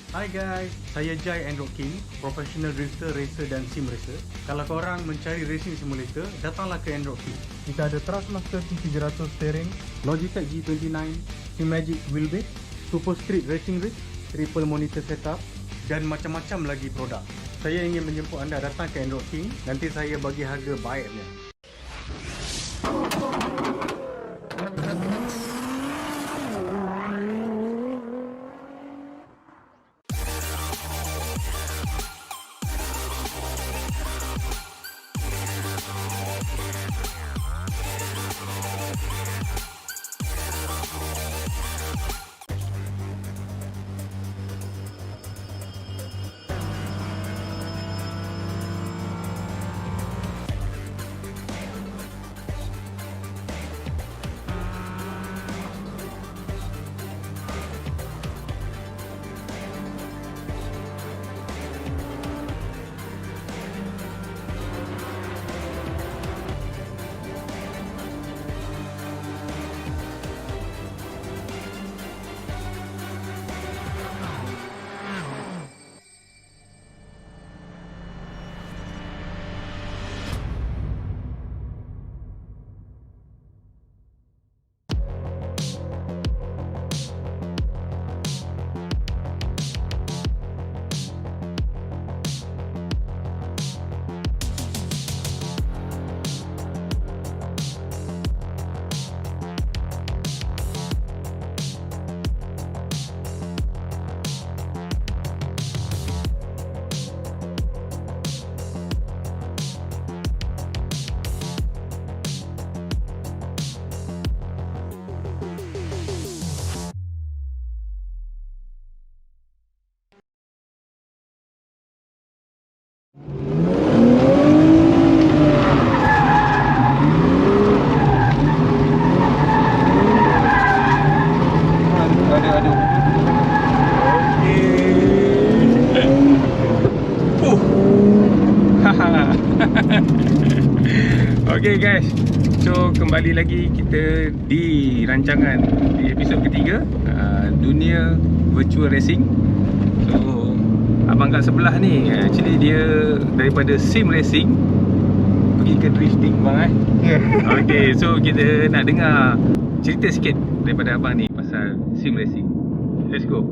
Hai guys, saya Jai Android King, professional drifter, racer dan sim racer. Kalau korang mencari racing simulator, datanglah ke Android King. Kita ada Thrustmaster T300 steering, Logitech G29, Simagic wheelbase, Super Street racing rig, triple monitor setup dan macam-macam lagi produk. Saya ingin menjemput anda datang ke Android King, nanti saya bagi harga baiknya. Okay guys, so kembali lagi kita di rancangan di episod ketiga, dunia virtual racing. So abang kat sebelah ni actually dia daripada sim racing pergi ke drifting bang Okay, so kita nak dengar cerita sikit daripada abang ni pasal sim racing. Let's go.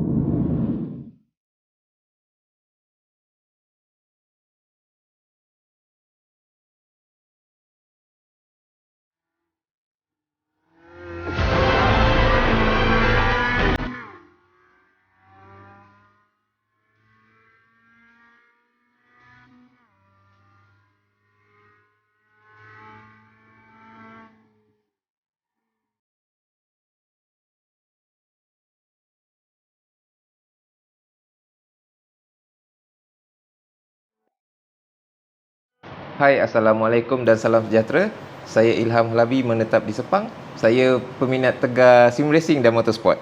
Hai, Assalamualaikum dan salam sejahtera. Saya Ilham Labi, menetap di Sepang. Saya peminat tegar sim racing dan motorsport.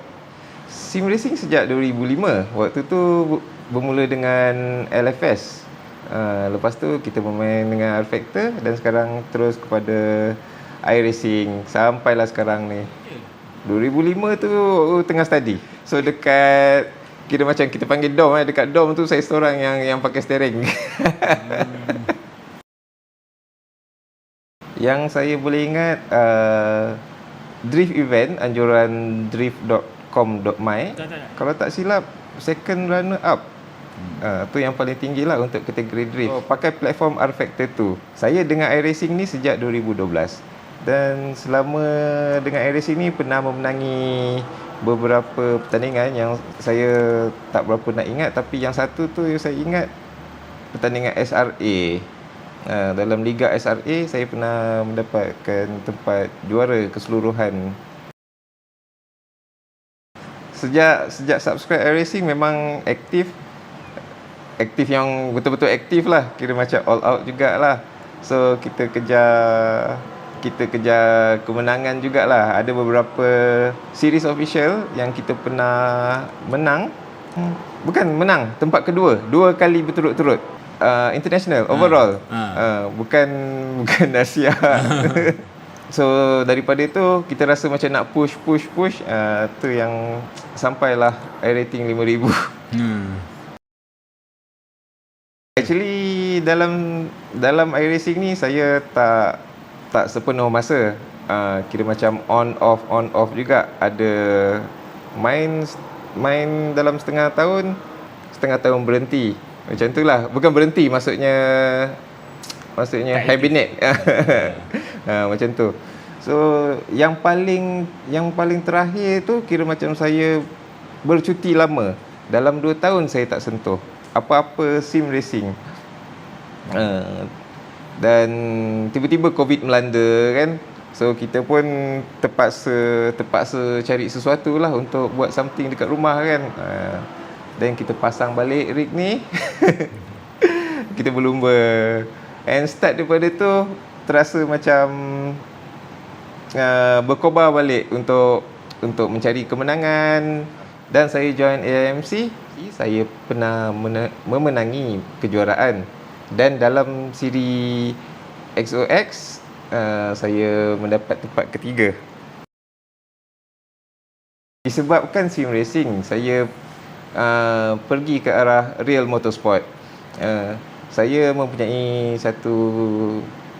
Sim racing sejak 2005. Waktu tu bermula dengan LFS. Lepas tu kita bermain dengan R-Factor dan sekarang terus kepada iRacing sampailah sekarang ni. 2005 tu tengah study. So dekat, kira macam kita panggil dom, dekat dom tu saya seorang yang pakai steering. Yang saya boleh ingat drift event anjuran drift.com.my. Kalau tak silap second runner up. Tu yang paling tinggi lah untuk kategori drift. Pakai platform R-Factor 2. Saya dengan iRacing ni sejak 2012. Dan selama dengan iRacing ni pernah memenangi beberapa pertandingan yang saya tak berapa nak ingat. Tapi yang satu tu yang saya ingat pertandingan SRA. Dalam Liga SRA saya pernah mendapatkan tempat juara keseluruhan. Sejak subscribe iRacing memang aktif yang betul-betul aktif lah, kira macam all out jugalah. So kita kejar kemenangan jugalah. Ada beberapa series official yang kita pernah menang. Bukan menang, tempat kedua 2 kali berturut-turut. International overall. Bukan Asia. So daripada itu kita rasa macam nak push tu yang sampailah rating 5,000. Actually dalam iRacing ni saya tak sepenuh masa. Kira macam on off juga. Ada main dalam setengah tahun berhenti. Macam itulah. Bukan berhenti, maksudnya hibernate. Macam tu. So yang paling terakhir tu kira macam saya bercuti lama. Dalam 2 tahun saya tak sentuh apa-apa sim racing. Dan tiba-tiba COVID melanda kan. So kita pun terpaksa cari sesuatu lah untuk buat something dekat rumah kan. Dan kita pasang balik rig ni. Kita berlumba. And start daripada tu terasa macam berkobar balik untuk mencari kemenangan. Dan saya join AIMC, saya pernah memenangi kejuaraan. Dan dalam siri XOX saya mendapat tempat ketiga. Disebabkan sim racing, saya pergi ke arah real motorsport. Saya mempunyai satu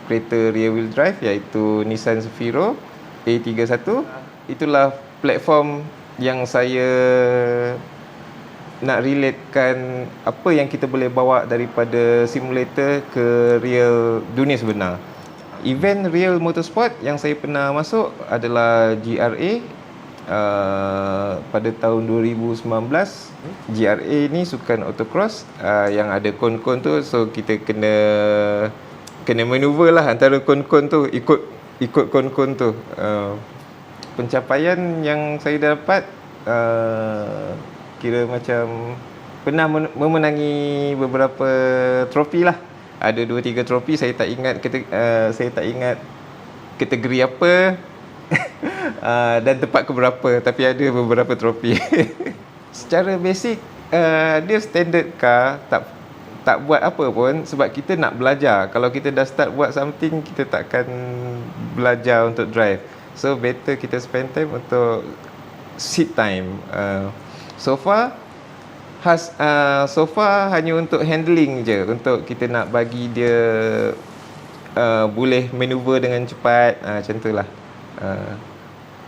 kereta rear wheel drive iaitu Nissan Safiro A31. Itulah platform yang saya nak relatekan apa yang kita boleh bawa daripada simulator ke real dunia sebenar. Event real motorsport yang saya pernah masuk adalah GRA pada tahun 2019. GRA ni sukan autocross yang ada kon-kon tu, so kita kena maneuver lah antara kon-kon tu, ikut kon-kon tu. Pencapaian yang saya dapat kira macam pernah memenangi beberapa trofi lah. Ada 2-3 trofi, saya tak ingat kategori apa dan tempat ke berapa, tapi ada beberapa trofi. Secara basic dia standard car, tak buat apa pun sebab kita nak belajar. Kalau kita dah start buat something, kita takkan belajar untuk drive. So better kita spend time untuk seat time. So far hanya untuk handling je, untuk kita nak bagi dia boleh maneuver dengan cepat, macam tu lah.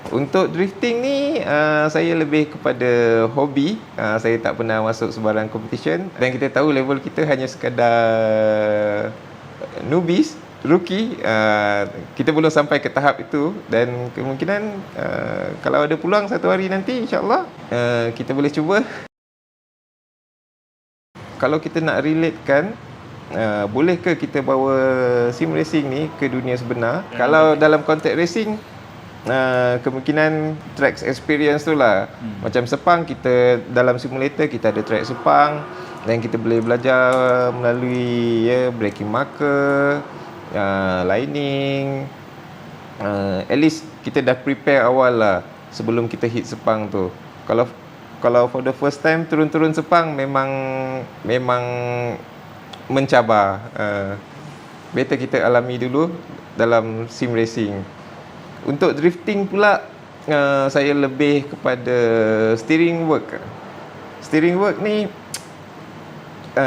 Untuk drifting ni saya lebih kepada hobi. Saya tak pernah masuk sebarang competition. Dan kita tahu level kita hanya sekadar newbies, rookie. Kita belum sampai ke tahap itu. Dan kemungkinan kalau ada peluang satu hari nanti, insyaAllah kita boleh cuba. Kalau kita nak relatekan, bolehkah kita bawa sim racing ni ke dunia sebenar? Kalau dalam konteks racing, kemungkinan tracks experience tu lah. Macam Sepang, kita dalam simulator kita ada track Sepang dan kita boleh belajar melalui braking marker, lining. At least kita dah prepare awal lah sebelum kita hit Sepang tu. Kalau for the first time turun Sepang memang mencabar. Better kita alami dulu dalam sim racing. Untuk drifting pula, saya lebih kepada steering work. Steering work ni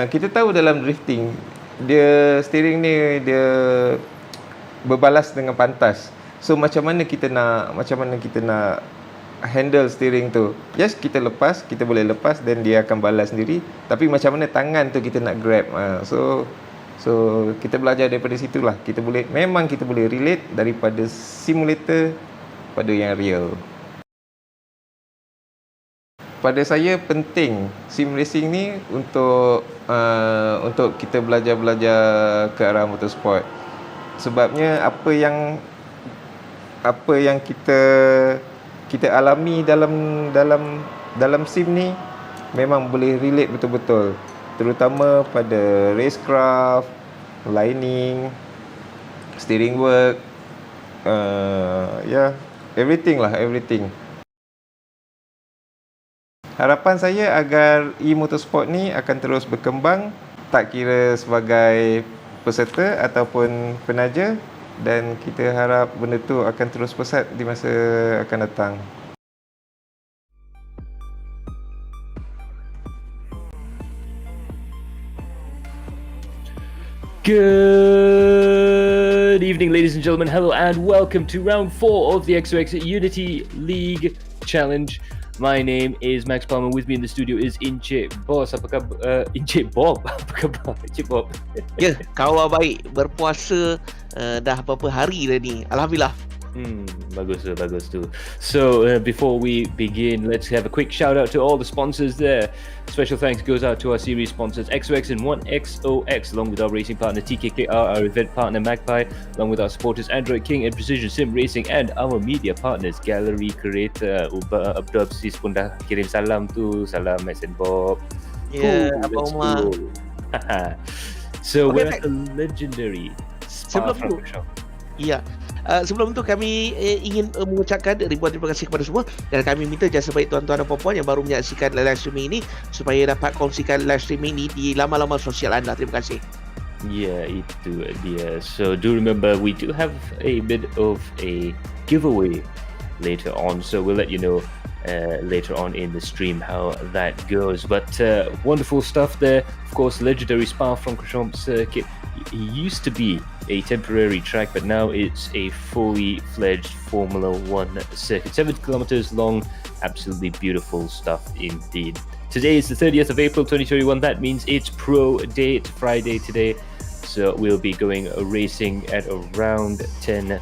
kita tahu dalam drifting steering ni dia berbalas dengan pantas. So macam mana kita nak handle steering tu? Yes, kita boleh lepas dan dia akan balas sendiri. Tapi macam mana tangan tu kita nak grab? So kita belajar daripada situlah. Kita boleh relate daripada simulator pada yang real. Pada saya penting sim racing ni untuk kita belajar ke arah motorsport. Sebabnya apa yang kita alami dalam sim ni memang boleh relate betul-betul, terutama pada racecraft, lining, steering work, everything. Harapan saya agar e-motorsport ni akan terus berkembang, tak kira sebagai peserta ataupun penaja, dan kita harap benda tu akan terus pesat di masa akan datang. Good evening, ladies and gentlemen. Hello and welcome to round 4 of the XOX Unity League Challenge. My name is Max Palmer. With me in the studio is Encik Boss. Apa khabar? Encik Bob. Apa khabar? Encik Bob. Ya, khabar baik. Berpuasa dah beberapa hari dah ni. Alhamdulillah. Bagus tu. So before we begin, let's have a quick shout out to all the sponsors there. Special thanks goes out to our series sponsors XOX and 1XOX, along with our racing partner TKKR, our event partner Macpie, along with our supporters Android King and Precision Sim Racing, and our media partners Galeri Kereta. Abdul Sis pun dah kirim salam tu. Salam Max and Bob. Ya, Abang Umar. So Okay, we're at the legendary Spa Sebelum tu, Francorchamps. ya. Sebelum itu kami ingin mengucapkan ribuan terima kasih kepada semua, dan kami minta jasa baik tuan-tuan dan puan-puan yang baru menyaksikan live streaming ini supaya dapat kongsikan live streaming ini di laman-laman sosial anda. Terima kasih. Yeah, itu dia. So do remember, we do have a bit of a giveaway later on, so we'll let you know later on in the stream how that goes. But wonderful stuff there. Of course, legendary Spa Francorchamps circuit. It used to be a temporary track, but now it's a fully fledged Formula 1 circuit. 70 kilometers long. Absolutely beautiful stuff indeed. Today is the 30th of April 2021. That means it's Pro Day. It's Friday today. So we'll be going racing at around 10.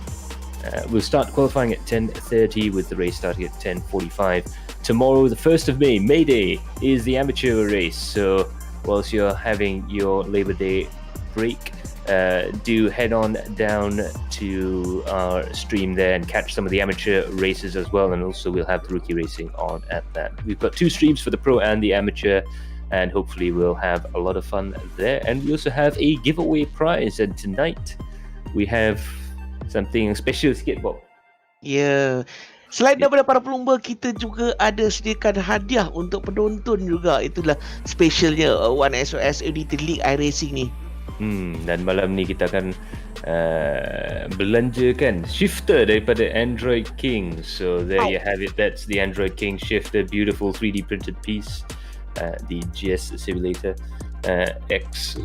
We'll start qualifying at 10:30 with the race starting at 10:45. Tomorrow, the 1st of May Day, is the amateur race. So whilst you're having your Labor Day break, do head on down to our stream there and catch some of the amateur races as well, and also we'll have the rookie racing on at that. We've got 2 streams for the pro and the amateur, and hopefully we'll have a lot of fun there. And we also have a giveaway prize, and tonight we have something special sikit, Bob. Ya. Selain daripada para pelumba, kita juga ada sediakan hadiah untuk penonton juga. Itulah specialnya 1XOX Unity League iRacing ni. Dan malam ni kita akan belanjakan shifter daripada Android King. So there you have it. That's the Android King shifter, beautiful 3D printed piece. The GS Simulator X.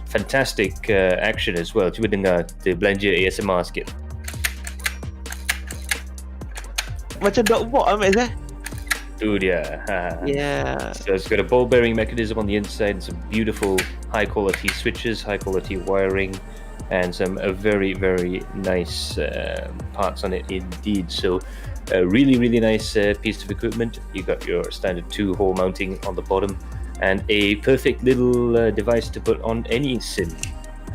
Fantastic action as well. Cuba dengar kita belanja ASMR sikit. Macam dogbox Max Tu dia. Yeah. So it's got a ball bearing mechanism on the inside, some beautiful high quality switches, high quality wiring, and some very nice parts on it indeed. So a really nice piece of equipment. You got your standard 2-hole mounting on the bottom, and a perfect little device to put on any sim.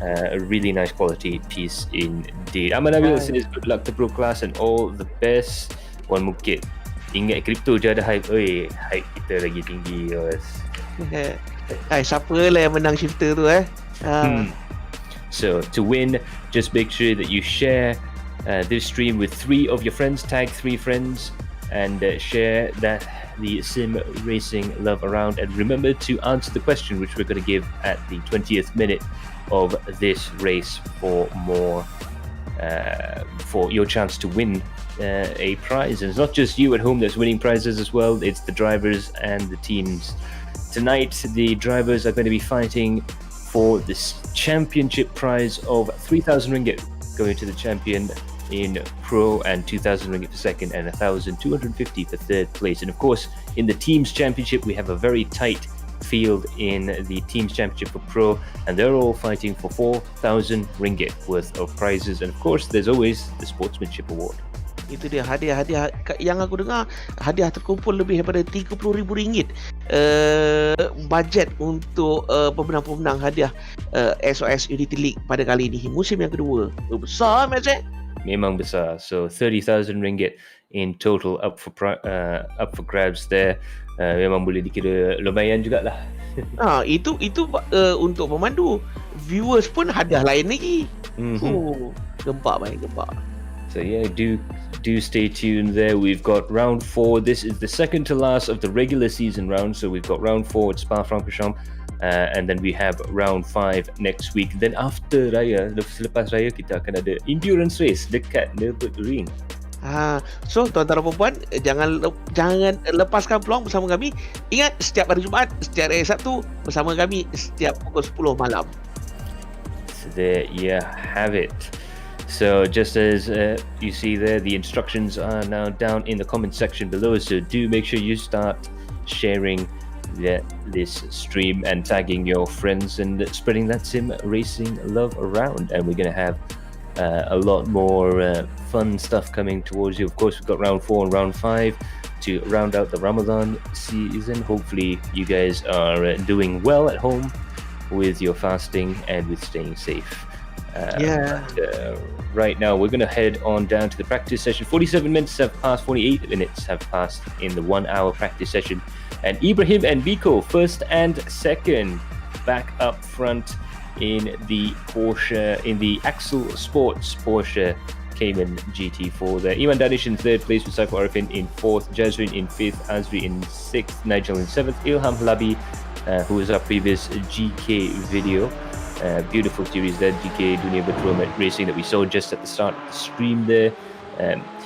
A really nice quality piece indeed. Aman Nabil says good luck to Pro Class and all the best. Wan Mukit, ingat kripto je ada hype. Hype kita lagi tinggi, guys. Siapa lah yang menang shifter tu So to win, just make sure that you share this stream with 3 of your friends. Tag 3 friends and share the sim racing love around. And remember to answer the question which we're going to give at the 20th minute of this race for more for your chance to win a prize. And it's not just you at home that's winning prizes as well, it's the drivers and the teams. Tonight the drivers are going to be fighting for this championship prize of 3,000 ringgit going to the champion in pro, and 2,000 ringgit for second, and 1,250 for third place. And of course in the teams championship we have a very tight field in the teams championship for pro, and they're all fighting for 4,000 ringgit worth of prizes. And of course there's always the sportsmanship award. Itu dia hadiah yang aku dengar, hadiah terkumpul lebih daripada RM30,000 bajet untuk pemenang-pemenang hadiah XOX Unity League pada kali ini, musim yang kedua. Besar Max. Memang besar. So 30,000 ringgit in total up for grabs there. Memang boleh dikira lumayan jugalah. Itu untuk pemandu. Viewers pun hadiah lain lagi. Gempak baik, gempak. So yeah, do stay tuned there. We've got round 4. This is the second to last of the regular season round. So we've got round 4 at Spa Francorchamps. And then we have round 5 next week. Then after Raya, selepas Raya, kita akan ada endurance race dekat Nürburgring. So tuan-tuan dan puan-puan, jangan lepaskan peluang bersama kami. Ingat, setiap hari Jumaat, setiap hari Sabtu bersama kami setiap pukul 10 malam. So there you have it. So just as you see there, the instructions are now down in the comment section below. So do make sure you start sharing this stream and tagging your friends and spreading that sim racing love around. And we're going to have a lot more fun stuff coming towards you. Of course, we've got round 4 and round 5 to round out the Ramadan season. Hopefully you guys are doing well at home with your fasting and with staying safe. Right now we're going to head on down to the practice session. 47 minutes have passed, 48 minutes have passed in the 1 hour practice session, and Ibrahim and Biko first and second back up front in the Porsche, in the XOX Sports Porsche Cayman GT4 there. Iman Danish in 3rd place with Saiful Arifin in 4th, Jazrin in 5th, Azri in 6th, Nigel in 7th, Ilham Labi, who was our previous GK video. Beautiful series there, GK Dunia Virtual Racing that we saw just at the start of the stream there.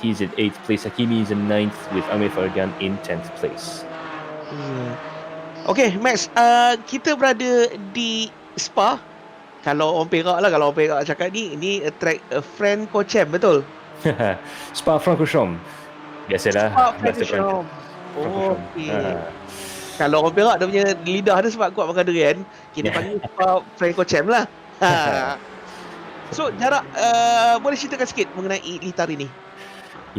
He's in 8th place, Hakimi is in 9th with Amir Fargan in 10th place. Okay, Max, kita berada di Spa. Kalau orang Perak lah, kalau orang Perak cakap ni track Francorchamps, betul? Spa Francorchamps. Biasalah. Spa Francorchamps. Okay. Kalau orang Perak dia punya lidah dia sebab kuat makan durian, kita panggil Spa Francorchamps lah. So jarak, boleh ceritakan sikit mengenai litar ini?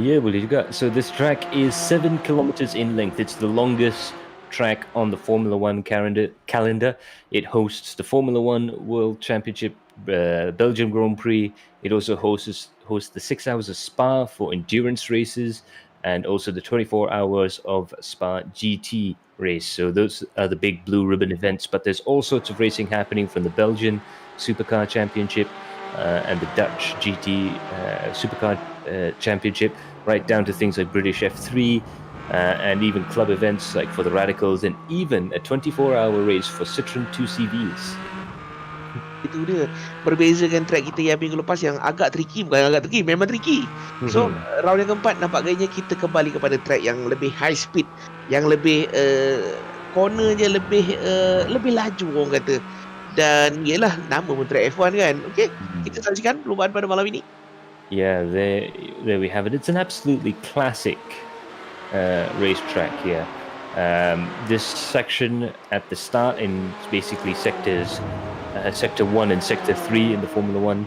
Ya, boleh juga. So this track is 7 kilometers in length. It's the longest track on the Formula One calendar. It hosts the Formula One World Championship, Belgium Grand Prix. It also hosts the 6 hours of Spa for endurance races, and also the 24 hours of Spa GT race. So those are the big blue ribbon events, but there's all sorts of racing happening from the Belgian Supercar Championship and the Dutch GT Supercar Championship, right down to things like British F3, and even club events like for the Radicals, and even a 24-hour race for Citroen 2CVs. Itu dia, berbeza dengan track kita yang minggu lepas yang agak tricky. Bukan agak tricky, memang tricky. So round yang keempat nampak gayanya kita kembali kepada track yang lebih high speed, yang lebih cornernya lebih laju orang kata. Dan ialah nama pun track F1 kan. Okay, kita saksikan perlumbaan pada malam ini. Yeah, there we have it. It's an absolutely classic racetrack here. This section at the start in basically sectors Sector 1 and Sector 3 in the Formula One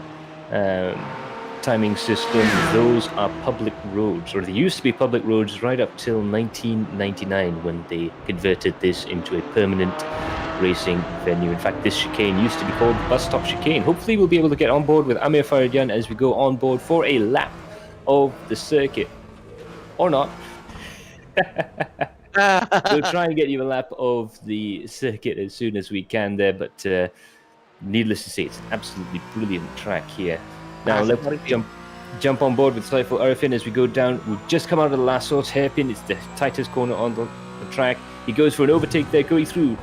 timing system, those are public roads, or they used to be public roads right up till 1999 when they converted this into a permanent racing venue. In fact, this chicane used to be called Bus Stop Chicane. Hopefully we'll be able to get on board with Amir Faridian as we go on board for a lap of the circuit. Or not. We'll try and get you a lap of the circuit as soon as we can there, but needless to say, it's an absolutely brilliant track here. Now let's jump on board with Saiful Arifin as we go down. We've just come out of the last source hairpin. It's the tightest corner on the track. He goes for an overtake there, going through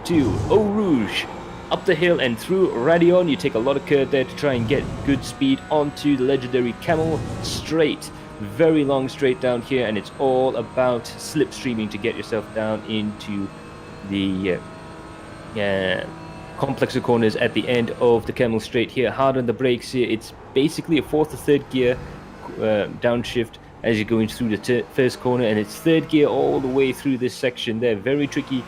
to Eau Rouge, up the hill and through Radion. You take a lot of curve there to try and get good speed onto the legendary Camel Straight. Very long straight down here, and it's all about slipstreaming to get yourself down into the complex of corners at the end of the Camel Straight here. Hard on the brakes here. It's basically a fourth or third gear downshift as you're going through the first corner, and it's third gear all the way through this section there. Very tricky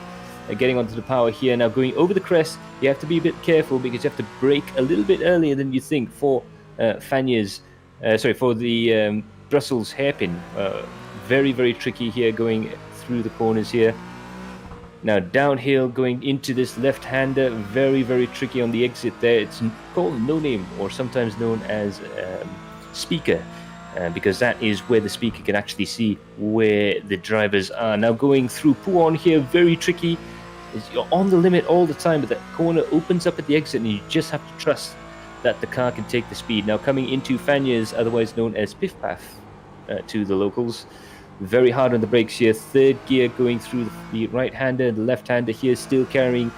getting onto the power here. Now going over the crest, you have to be a bit careful because you have to brake a little bit earlier than you think for for the Brussels hairpin. Very, very tricky here going through the corners here. Now downhill going into this left-hander, very, very tricky on the exit there. It's called No Name, or sometimes known as Speaker, because that is where the speaker can actually see where the drivers are. Now going through Puon here, very tricky. You're on the limit all the time, but that corner opens up at the exit and you just have to trust that the car can take the speed. Now coming into Fanyas, otherwise known as Piff Paff to the locals. Very hard on the brakes here. Third gear going through the right-hander, the left-hander here still carrying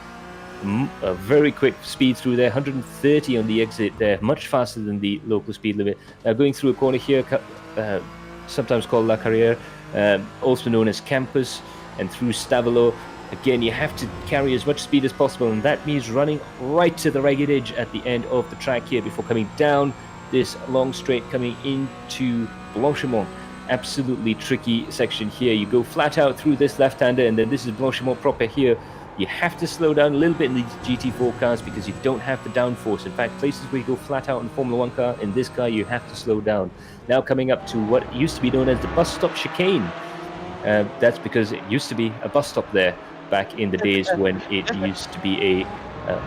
a very quick speed through there, 130 on the exit there, much faster than the local speed limit. Going through a corner here, sometimes called La Carrière, also known as Campus, and through Stavolo. Again, you have to carry as much speed as possible, and that means running right to the ragged edge at the end of the track here before coming down this long straight coming into Blanchimont. Absolutely tricky section here. You go flat out through this left-hander, and then this is Blanchimont proper here. You have to slow down a little bit in these GT4 cars because you don't have the downforce. In fact, places where you go flat out in Formula 1 car, in this car you have to slow down. Now coming up to what used to be known as the bus stop chicane. That's because it used to be a bus stop there back in the days when it used to be a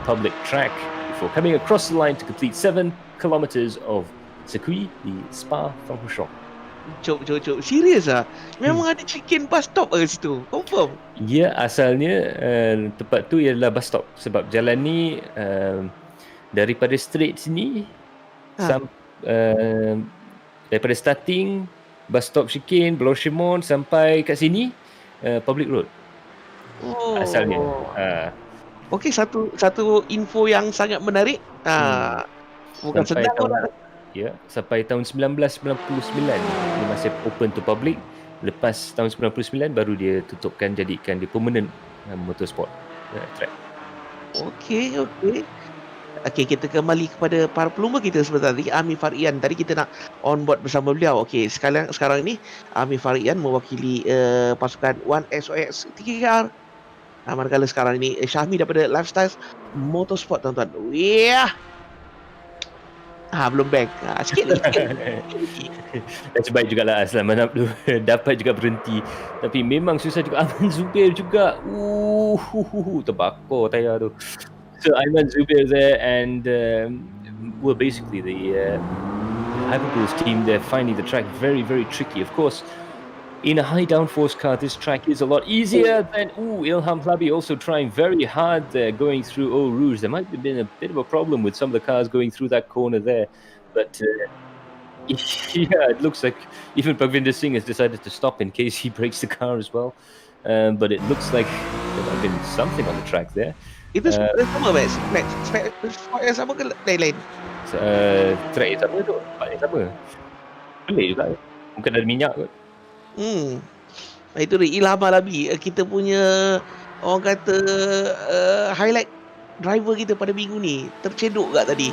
public track before coming across the line to complete 7 kilometers of circuit di Spa-Francorchamps. Cuk. Serius ah? Memang ada chicken bus stop ke situ? Confirm? Ya, asalnya tempat tu ialah bus stop sebab jalan ni daripada straight sini daripada starting bus stop chicane Blanchimont sampai kat sini public road. Asalnya. Okey, satu info yang sangat menarik. Bukan sedang orang. Ya, sampai tahun 1999 dia masih open to public. Lepas tahun 99 baru dia tutupkan, jadikan dia permanent motorsport track. Okey, kita kembali kepada para pelumba kita sebentar tadi. Ami Farian, tadi kita nak on board bersama beliau. Okey, sekarang ni Ami Farian mewakili pasukan XOX TKKR. Manakala sekarang ini Syahmi daripada Lifestyle Motorsport, tuan-tuan. Belum bank. Sikit lagi. Nasib baik jugalah Aslam Manap tu dapat juga berhenti. Tapi memang susah juga. Aiman Zubair juga. Terbakar tayar tu. So Aiman Zubair there, and well, basically the Hyperpools team, they're finding the track very, very tricky. Of course, in a high downforce car, this track is a lot easier than Ilham Hlabi also trying very hard there, going through Eau Rouge. There might have been a bit of a problem with some of the cars going through that corner there, but yeah, it looks like even Parvinder Singh has decided to stop in case he breaks the car as well. But it looks like there might have been something on the track there. Itu sama Max? Spek sama ke lain-lain? Track yang sama tu, yang sama. Boleh juga. Mungkin ada minyak kot. Itu dia Ilham Hlabi, kita punya orang kata highlight driver kita pada minggu ni. Tercedok tak tadi?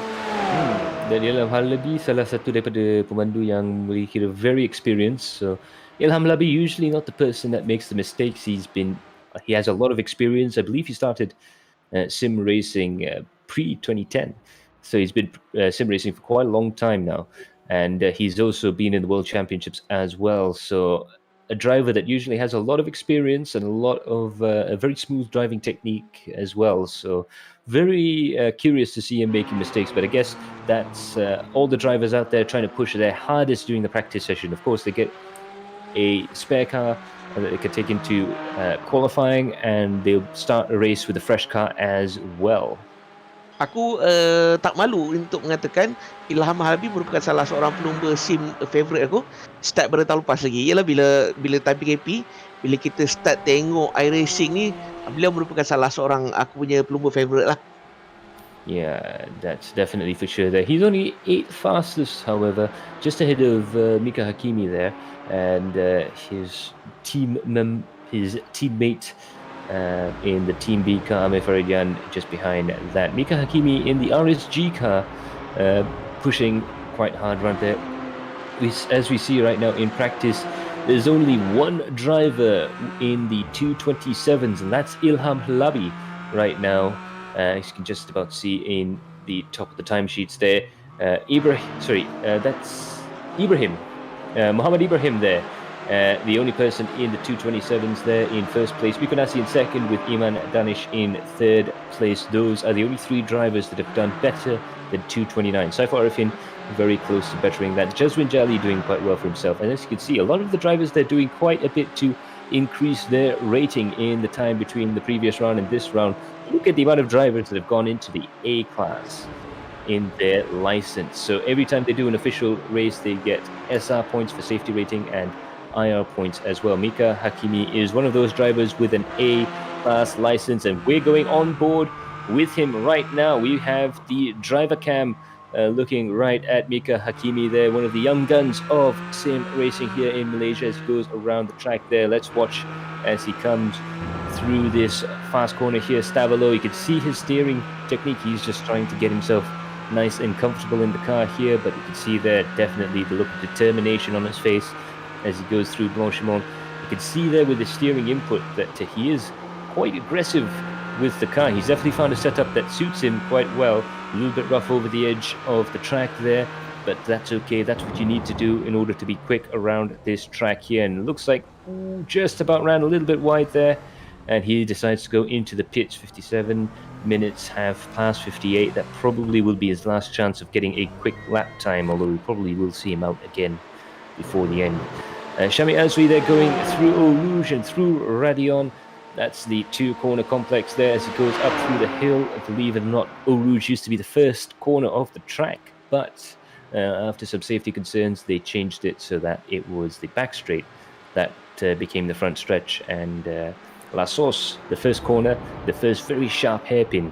Dan Ilham Hlabi salah satu daripada pemandu yang kira very experienced. So Ilham Hlabi usually not the person that makes the mistakes. He has a lot of experience. I believe he started sim racing pre-2010. So he's been sim racing for quite a long time now. And he's also been in the World Championships as well. So a driver that usually has a lot of experience and a lot of a very smooth driving technique as well. So very curious to see him making mistakes. But I guess that's all the drivers out there trying to push their hardest during the practice session. Of course, they get a spare car that they can take into qualifying, and they'll start a race with a fresh car as well. Aku tak malu untuk mengatakan Ilham Hlabi merupakan salah seorang pelumba sim favourite aku start pada tahun lepas lagi. Ialah bila time PKP, bila kita start tengok iRacing ni, beliau merupakan salah seorang aku punya pelumba favourite lah. Yeah, that's definitely for sure there. He's only 8th fastest, however, just ahead of Mika Hakimi there, and his teammate in the Team B car, Amir Faridian, just behind that. Mika Hakimi in the RSG car, pushing quite hard right there. As we see right now in practice, there's only one driver in the 227s, and that's Ilham Hlabi right now. As you can just about see in the top of the timesheets there. That's Ibrahim. Muhammad Ibrahim there. The only person in the 227s there in first place. Mikonasi in second, with Iman Danish in third place. Those are the only 3 drivers that have done better than 229. Saiful Arifin very close to bettering that. Jazwin Jali doing quite well for himself. And as you can see, a lot of the drivers, they're doing quite a bit to increase their rating in the time between the previous round and this round. Look at the amount of drivers that have gone into the A class in their license. So every time they do an official race, they get SR points for safety rating and IR points as well. Mika Hakimi is one of those drivers with an A class license, and we're going on board with him right now. We have the driver cam looking right at Mika Hakimi there, one of the young guns of sim racing here in Malaysia, as he goes around the track there. Let's watch as he comes through this fast corner here. Stavalo, you can see his steering technique. He's just trying to get himself nice and comfortable in the car here, but you can see there definitely the look of determination on his face as he goes through Blanchimont. You can see there with the steering input that he is quite aggressive with the car. He's definitely found a setup that suits him quite well. A little bit rough over the edge of the track there, but that's okay. That's what you need to do in order to be quick around this track here. And it looks like just about ran a little bit wide there, and he decides to go into the pits. 57 minutes have passed 58. That probably will be his last chance of getting a quick lap time, although we probably will see him out again before the end. Shami Azri, they're going through Eau Rouge and through Radion. That's the two-corner complex there as it goes up through the hill. Believe it or not, Eau Rouge used to be the first corner of the track, but after some safety concerns, they changed it so that it was the back straight that became the front stretch. And La Sauce, the first corner, the first very sharp hairpin,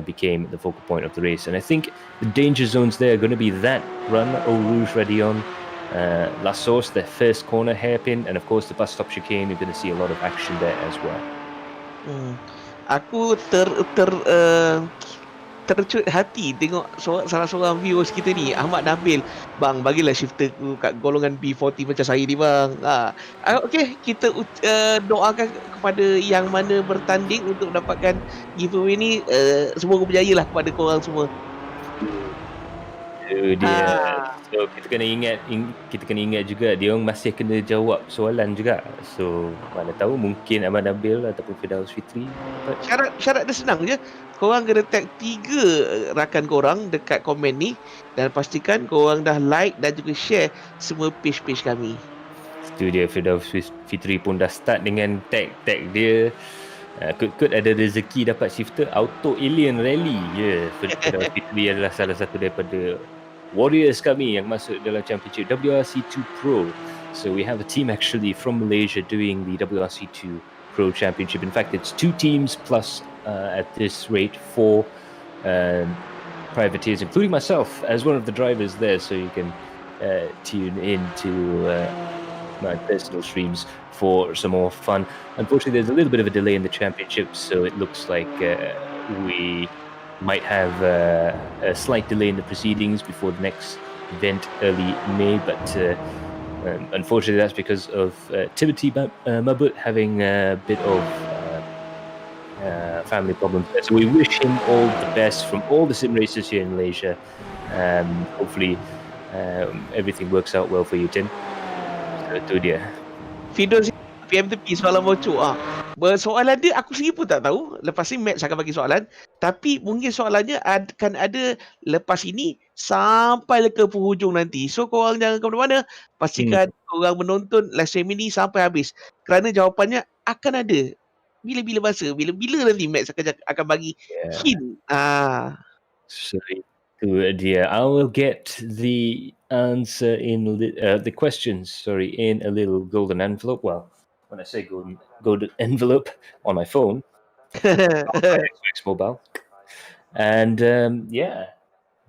became the focal point of the race. And I think the danger zones there are going to be that run, Eau Rouge, Radion, La Sauce, the first corner hairpin, and of course the bus stop chicane. You're going to see a lot of action there as well. Aku tercut hati tengok salah seorang viewers kita ni, Ahmad Nabil. Bang, bagilah shifter ku kat golongan B40 macam saya ni bang. Okey, kita doakan kepada yang mana bertanding untuk dapatkan giveaway ni. Semoga berjaya lah kepada korang semua. Dia. So kita kena ingat juga dia orang masih kena jawab soalan juga. So mana tahu mungkin Ahmad Nabil ataupun Firdaus Fitri. Syarat dia senang je. Korang kena tag 3 rakan korang dekat komen ni dan pastikan korang dah like dan juga share semua page-page kami. Itu dia, Firdaus Fitri pun dah start dengan tag dia. Kut ada rezeki dapat shifter Auto Alien Rally. Firdaus Fitri adalah salah satu daripada warriors kami yang masuk dalam championship WRC2 Pro. So we have a team actually from Malaysia doing the WRC2 Pro Championship. In fact, it's 2 teams plus at this rate 4 privateers, including myself as one of the drivers there. So you can tune in to my personal streams for some more fun. Unfortunately, there's a little bit of a delay in the championship, so it looks like we might have a slight delay in the proceedings before the next event early May, but unfortunately that's because of Timothy Mabut having a bit of family problems. So we wish him all the best from all the sim racers here in Malaysia. Hopefully everything works out well for you, Tim. So itu dia. Fidos PMTP soalan bocor. Soalan dia aku sendiri pun tak tahu. Lepas ni Max akan bagi soalan, tapi mungkin soalannya akan ada lepas ini sampai ke penghujung nanti. So korang jangan ke mana-mana. Pastikan korang menonton live stream ini sampai habis, kerana jawapannya akan ada bila masa, bila nanti Max akan bagi hint. Sorry. Itu dia. I will get the answer in the questions. In a little golden envelope. Well, when I say golden envelope on my phone, XOX mobile, and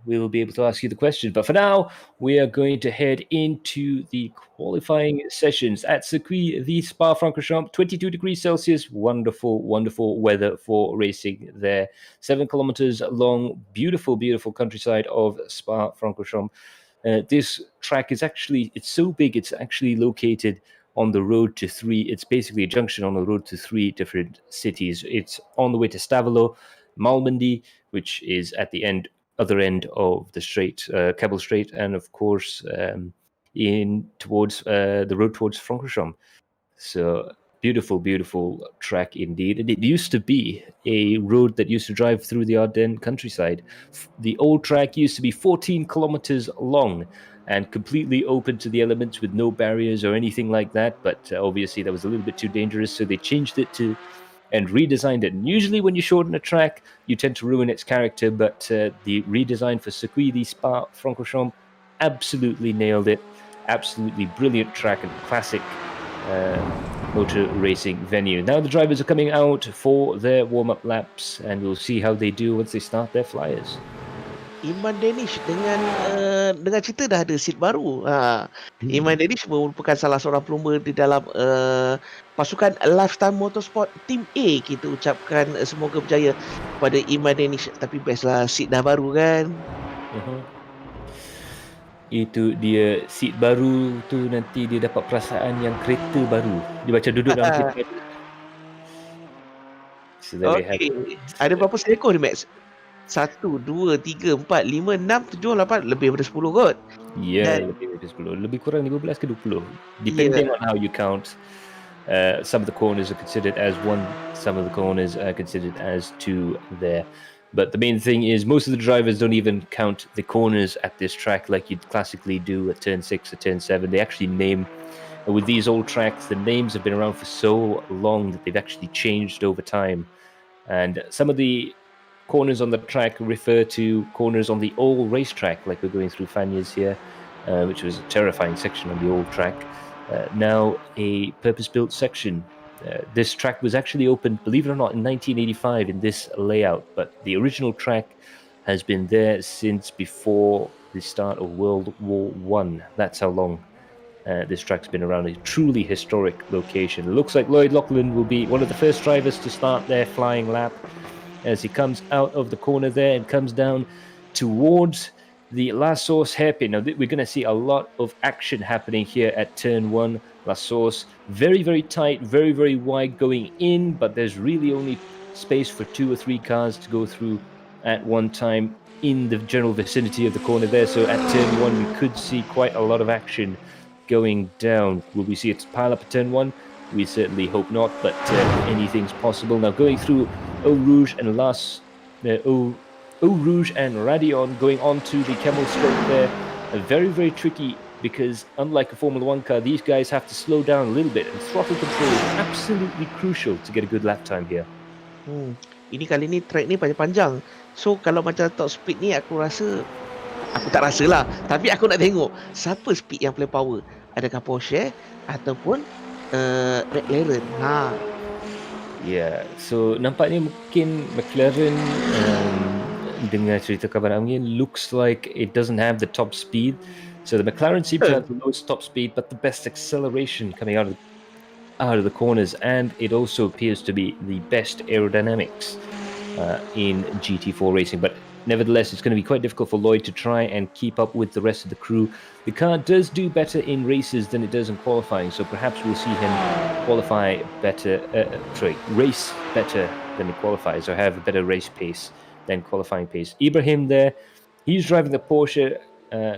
we'll be able to ask you the question. But for now, we are going to head into the qualifying sessions at Circuit the Spa-Francorchamps. 22 degrees Celsius, wonderful weather for racing there. 7 kilometers long, beautiful countryside of Spa-Francorchamps. This track is it's so big, it's actually located on the road to 3. It's basically a junction on the road to 3 different cities. It's on the way to Stavalo, Malmandi, which is at the other end of the strait, Kabul Strait, and of course towards the road towards Francorchamps. So beautiful track indeed. And it used to be a road that used to drive through the Ardennes countryside. The old track used to be 14 kilometers long and completely open to the elements with no barriers or anything like that. But obviously that was a little bit too dangerous, so they changed it and redesigned it. And usually when you shorten a track, you tend to ruin its character, but the redesign for Circuit the Spa-Francorchamps absolutely nailed it. Absolutely brilliant track and classic motor racing venue. Now the drivers are coming out for their warm-up laps, and we'll see how they do once they start their flyers. Iman Danish dengan cerita dah ada seat baru. Iman Danish merupakan salah seorang pelumba di dalam pasukan Lifetime Motorsport Team A. Kita ucapkan semoga berjaya kepada Iman Danish. Tapi bestlah seat dah baru kan. Itu dia seat baru tu, nanti dia dapat perasaan yang kereta baru. Dia macam duduk dalam kereta. So Okay. Ada berapa seekor ni Max? 1, 2, 3, 4, 5, 6, 7, 8, lebih daripada 10 kot. Ya, lebih dari 10. Lebih kurang 15 ke 20. Depending on how you count. Some of the corners are considered as 1, some of the corners are considered as 2 there. But the main thing is most of the drivers don't even count the corners at this track like you'd classically do at turn 6 or turn 7. They actually name, with these old tracks, the names have been around for so long that they've actually changed over time. And some of the corners on the track refer to corners on the old racetrack, like we're going through Fanyas here, which was a terrifying section on the old track. Now a purpose-built section. This track was actually opened, believe it or not, in 1985 in this layout, but the original track has been there since before the start of World War I. That's how long this track's been around. A truly historic location. It looks like Lloyd Lachlan will be one of the first drivers to start their flying lap as he comes out of the corner there and comes down towards the La Source hairpin. Now, we're going to see a lot of action happening here at turn 1. La Source, very, very tight, very, very wide going in, but there's really only space for 2 or 3 cars to go through at one time in the general vicinity of the corner there. So at turn 1, we could see quite a lot of action going down. Will we see it pile up at turn 1? We certainly hope not, but anything's possible. Now going through Eau Rouge and Eau Rouge and Radion, going on to the Camel Stroke there. Very, very tricky because unlike a Formula 1 car, these guys have to slow down a little bit, and throttle control is absolutely crucial to get a good lap time here. Ini kali ni track ni panjang. So kalau macam top speed ni aku tak rasa lah. Tapi aku nak tengok siapa speed yang paling power. Adakah Porsche ataupun McLaren. Yeah, so nampaknya mungkin McLaren dengan cerita kabar angin looks like it doesn't have the top speed. So the McLaren seems to have the lowest top speed but the best acceleration coming out of the corners, and it also appears to be the best aerodynamics in GT4 racing. But nevertheless, it's going to be quite difficult for Lloyd to try and keep up with the rest of the crew. The car does do better in races than it does in qualifying, so perhaps we'll see him race better than he qualifies, or have a better race pace than qualifying pace. Ibrahim there, he's driving the Porsche,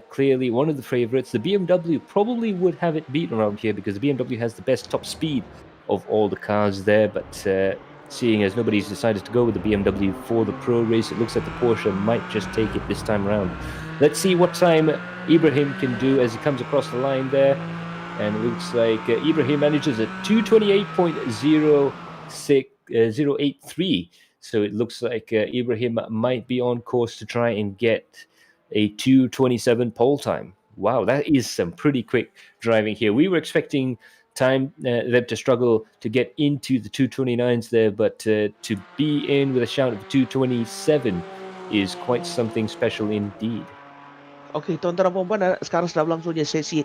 clearly one of the favorites. The BMW probably would have it beat around here because the BMW has the best top speed of all the cars there, but seeing as nobody's decided to go with the BMW for the pro race, it looks like the Porsche might just take it this time around. Let's see what time Ibrahim can do as he comes across the line there. And it looks like Ibrahim manages a 228.083. So it looks like Ibrahim might be on course to try and get a 2:27 pole time. Wow, that is some pretty quick driving here. We were expecting them to struggle to get into the 2:29s there, but to be in with a shout of 2:27 is quite something special indeed. Okey, tuan-tuan dan puan-puan, sekarang sudah berlangsungnya sesi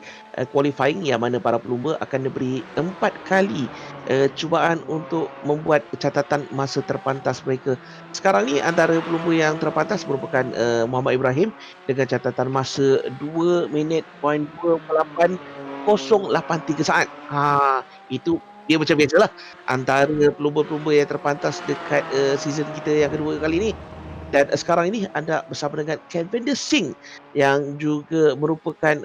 qualifying yang mana para pelumba akan diberi 4 kali cubaan untuk membuat catatan masa terpantas mereka. Sekarang ni antara pelumba yang terpantas merupakan Muhammad Ibrahim dengan catatan masa 2 minit 28 083 saat. Itu dia macam biasalah antara pelumba-pelumba yang terpantas dekat season kita yang kedua kali ni. Dan sekarang ini anda bersama dengan Cavendish Singh yang juga merupakan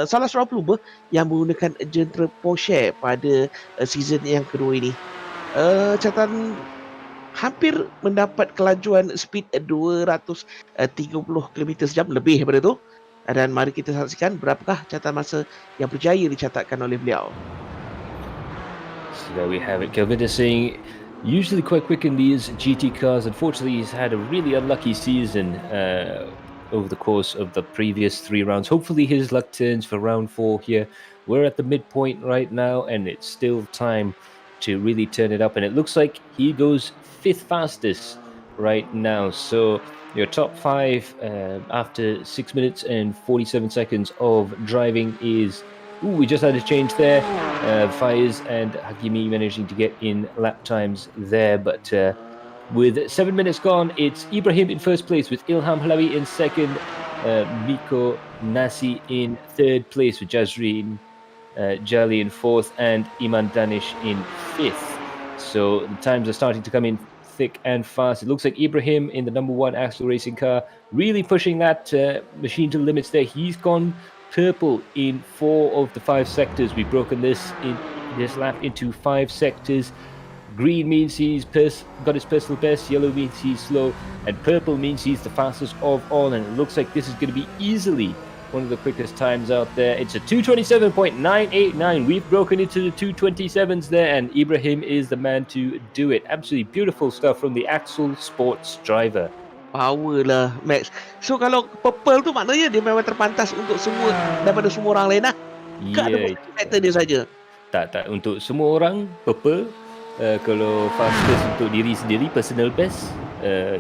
salah seorang pelumba yang menggunakan jentera Porsche pada season yang kedua ini. Catatan hampir mendapat kelajuan speed 230 km/jam, lebih daripada itu. Dan mari kita saksikan berapakah catatan masa yang berjaya dicatatkan oleh beliau. So there we have it. Cavendish Singh, usually quite quick in these GT cars. Unfortunately, he's had a really unlucky season over the course of the previous 3 rounds. Hopefully his luck turns for round 4 here we're at the midpoint right now, and it's still time to really turn it up. And it looks like he goes 5th fastest right now. So your top 5 after 6 minutes and 47 seconds of driving is... Ooh, we just had a change there. Faiz and Hakimi managing to get in lap times there, but with 7 minutes gone, it's Ibrahim in first place with Ilham Halawi in second, Miko Nasi in third place with Jazreen Jali in fourth, and Iman Danish in fifth. So the times are starting to come in thick and fast. It looks like Ibrahim in the number 1 Axel Racing car really pushing that machine to the limits there. He's gone purple in 4 of the 5 sectors. We've broken this lap into 5 sectors. Green means he's got his personal best, yellow means he's slow, and purple means he's the fastest of all. And it looks like this is going to be easily one of the quickest times out there. It's a 2:27.989. We've broken into the 2:27s there, and Ibrahim is the man to do it. Absolutely beautiful stuff from the XOX Sports driver. Power lah, Max. So kalau purple tu maknanya dia memang terpantas untuk semua daripada semua orang lain lah. Ada factor dia saja. Tak. Untuk semua orang, purple. Kalau fastest untuk diri sendiri, personal best,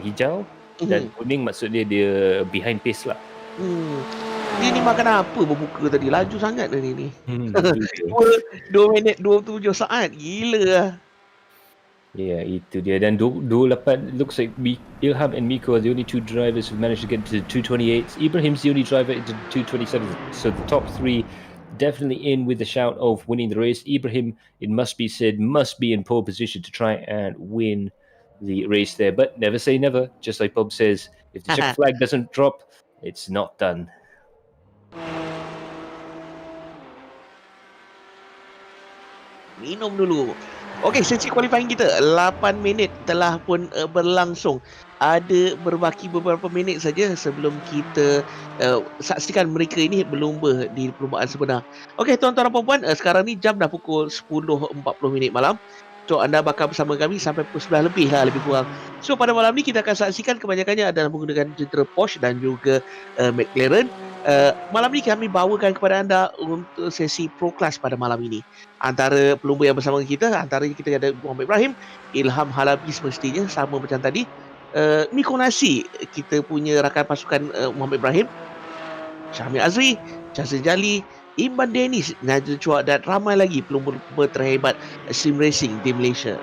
hijau. Dan kuning maksudnya dia behind pace lah. Dia ni makan apa berbuka tadi? Laju sangat dia ni. 2 minit 27 saat. Gila lah. Ya, itu dia. Dan 28, looks like Ilham and Miko are the only 2 drivers who managed to get to the 228s. Ibrahim's the only driver into the 227s. So the top 3 definitely in with the shout of winning the race. Ibrahim, it must be said, must be in pole position to try and win the race there. But never say never. Just like Bob says, if the check flag doesn't drop, it's not done. Minum dulu. Okey, sesi qualifying kita 8 minit telah pun berlangsung. Ada berbaki beberapa minit saja sebelum kita saksikan mereka ini berlumba di perlumbaan sebenar. Okey, tuan-tuan dan puan-puan, sekarang ni jam dah pukul 10.40 malam. So anda bakal bersama kami sampai pukul 11 lebih lah, lebih kurang. So pada malam ni kita akan saksikan kebanyakannya adalah menggunakan jentera Porsche dan juga McLaren. Malam ni kami bawakan kepada anda untuk sesi Pro Class pada malam ini. Antara pelumba yang bersama kita, antaranya kita ada Muhammad Ibrahim, Ilham Halabi semestinya sama macam tadi, Miko Nasi, kita punya rakan pasukan Muhammad Ibrahim, Syamil Azri, Jazrin Jali, Imban Dennis, Najul Chua, dan ramai lagi pelumba-pelumba terhebat sim racing di Malaysia.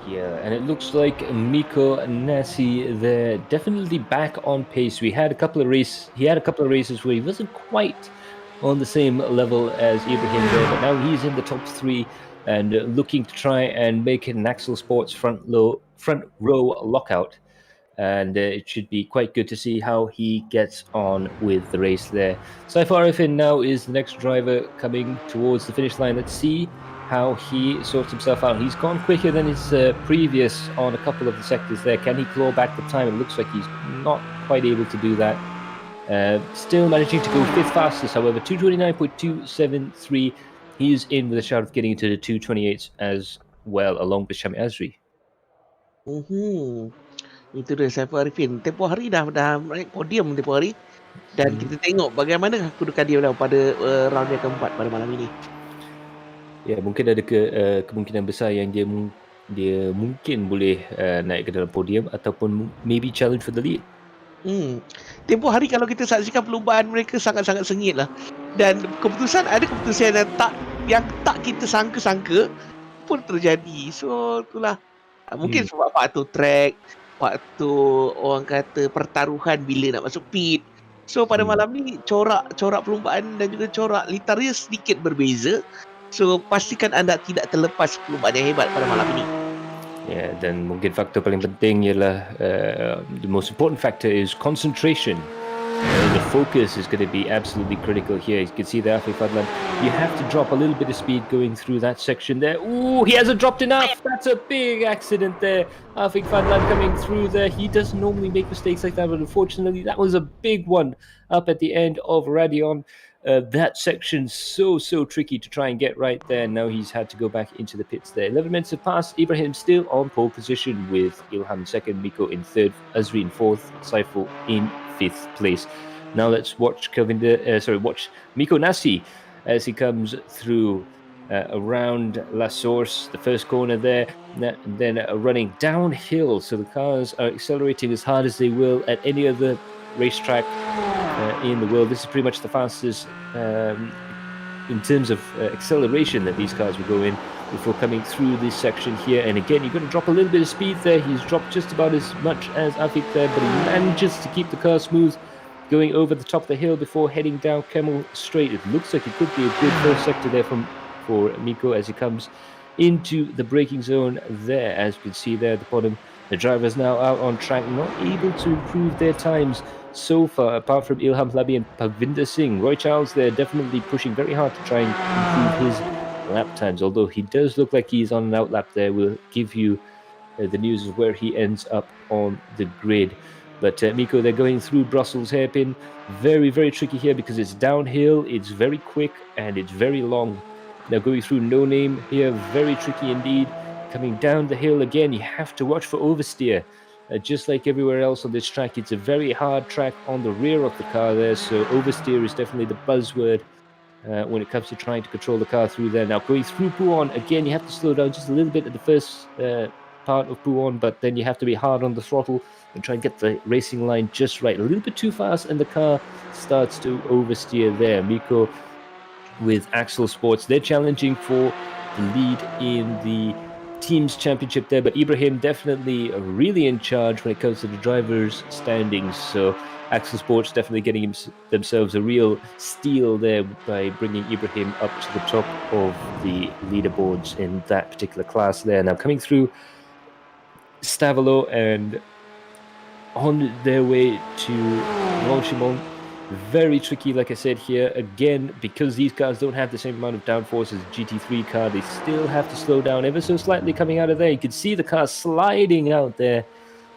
Yeah, and it looks like Miko Nasi, they're definitely back on pace. He had a couple of races where he wasn't quite on the same level as Ibrahim there, but now he's in the top 3 and looking to try and make an Axel Sports front row lockout. And it should be quite good to see how he gets on with the race there. Saifar Arifin now is the next driver coming towards the finish line. Let's see how he sorts himself out. He's gone quicker than his previous on a couple of the sectors there. Can he claw back the time? It looks like he's not quite able to do that. Still managing to go 5th fastest, however, 2:29.273. He's in with a shout of getting into the 2:28s as well, along with Syamil Azri. Itu dia Saiful Arifin. Tempoh hari dah naik podium tempoh hari. Dan kita tengok bagaimana kedudukan dia pada round yang keempat pada malam ini. Ya, mungkin ada kemungkinan besar yang dia mungkin boleh naik ke dalam podium ataupun maybe challenge for the lead. Tempoh hari kalau kita saksikan perlumbaan mereka sangat-sangat sengit lah. Dan ada keputusan yang tak kita sangka-sangka pun terjadi. So itulah. Mungkin sebab faktor track, faktor orang kata pertaruhan bila nak masuk pit. So pada malam ni corak perlumbaan dan juga corak litarnya sedikit berbeza. So pastikan anda tidak terlepas perlumbaan yang hebat pada malam ini. Ya, dan mungkin faktor paling penting ialah the most important factor is concentration. The focus is going to be absolutely critical here. You can see there, Afiq Fadlan, you have to drop a little bit of speed going through that section there. Ooh, he hasn't dropped enough. That's a big accident there. Afiq Fadlan coming through there. He doesn't normally make mistakes like that, but unfortunately, that was a big one up at the end of Radion. That section's so tricky to try and get right there. Now he's had to go back into the pits there. 11 minutes have passed. Ibrahim still on pole position with Ilham second, Miko in third, Azri in fourth, Saiful in fifth place. Now let's watch Miko Nasi as he comes through around La Source, the first corner there, then running downhill. So the cars are accelerating as hard as they will at any other racetrack in the world. This is pretty much the fastest in terms of acceleration that these cars will go in before coming through this section here. And again, you're going to drop a little bit of speed there. He's dropped just about as much as Afik there, but he manages to keep the car smooth, going over the top of the hill before heading down Camel Straight. It looks like it could be a good first sector there for Miko as he comes into the braking zone there. As you can see there at the bottom, the driver's now out on track, not able to improve their times so far, apart from Ilham Labi and Pagvinder Singh. Roy Charles there definitely pushing very hard to try and improve his lap times, although he does look like he's on an outlap there. We'll give you the news of where he ends up on the grid. But Miko, they're going through Brussels hairpin. Very, very tricky here because it's downhill, it's very quick, and it's very long. Now going through No Name here, very tricky indeed. Coming down the hill again, you have to watch for oversteer. Just like everywhere else on this track, it's a very hard track on the rear of the car there, so oversteer is definitely the buzzword when it comes to trying to control the car through there. Now going through Pouon, again, you have to slow down just a little bit at the first part of Pouon, but then you have to be hard on the throttle and try and get the racing line just right. A little bit too fast, and the car starts to oversteer there. Miko with Axel Sports, they're challenging for the lead in the team's championship there, but Ibrahim definitely really in charge when it comes to the drivers' standings. So Axel Sports definitely getting themselves a real steal there by bringing Ibrahim up to the top of the leaderboards in that particular class there. Now coming through Stavelo and on their way to Longchamp. Very tricky, like I said here. Again, because these cars don't have the same amount of downforce as a GT3 car, they still have to slow down ever so slightly coming out of there. You can see the car sliding out there.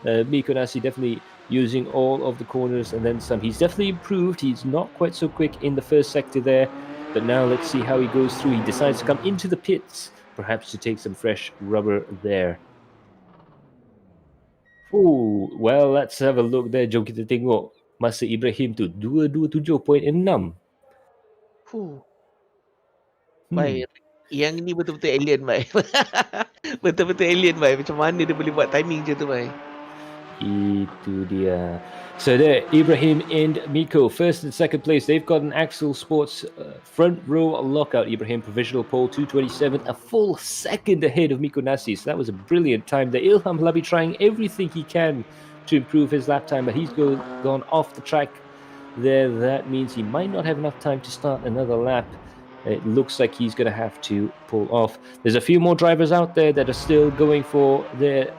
Miko Nasi definitely using all of the corners and then some. He's definitely improved. He's not quite so quick in the first sector there. But now let's see how he goes through. He decides to come into the pits, perhaps to take some fresh rubber there. Oh, well, let's have a look there. Jom kita tengok masa Ibrahim tu 227.6. Baik. Yang ni betul-betul alien, baik. Betul-betul alien, baik. Macam mana dia boleh buat timing je tu, baik. Itu dia. So there, Ibrahim and Miko, first and second place. They've got an Axel Sports front row lockout. Ibrahim provisional pole 227, a full second ahead of Miko Nasi. So that was a brilliant time there. Ilham Labi trying everything he can to improve his lap time, but he's gone off the track there. That means he might not have enough time to start another lap. It looks like he's going to have to pull off. There's a few more drivers out there that are still going for their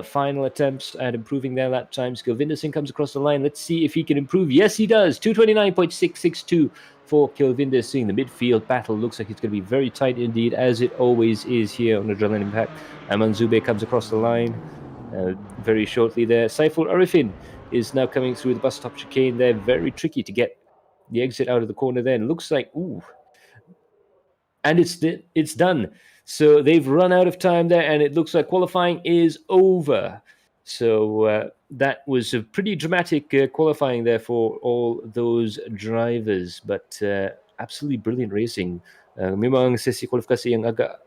final attempts at improving their lap times. Kilvinder Singh comes across the line. Let's see if he can improve. Yes, he does. 229.662 for Kilvinder Singh. The midfield battle looks like it's going to be very tight indeed, as it always is here on Adrenaline Impact. Aman Zube comes across the line very shortly there. Saiful Arifin is now coming through the bus stop chicane there. Very tricky to get the exit out of the corner there. And looks like, ooh. And it's done. So they've run out of time there, and it looks like qualifying is over. So that was a pretty dramatic qualifying there for all those drivers. But absolutely brilliant racing. Memang sesi kualifikasi yang agak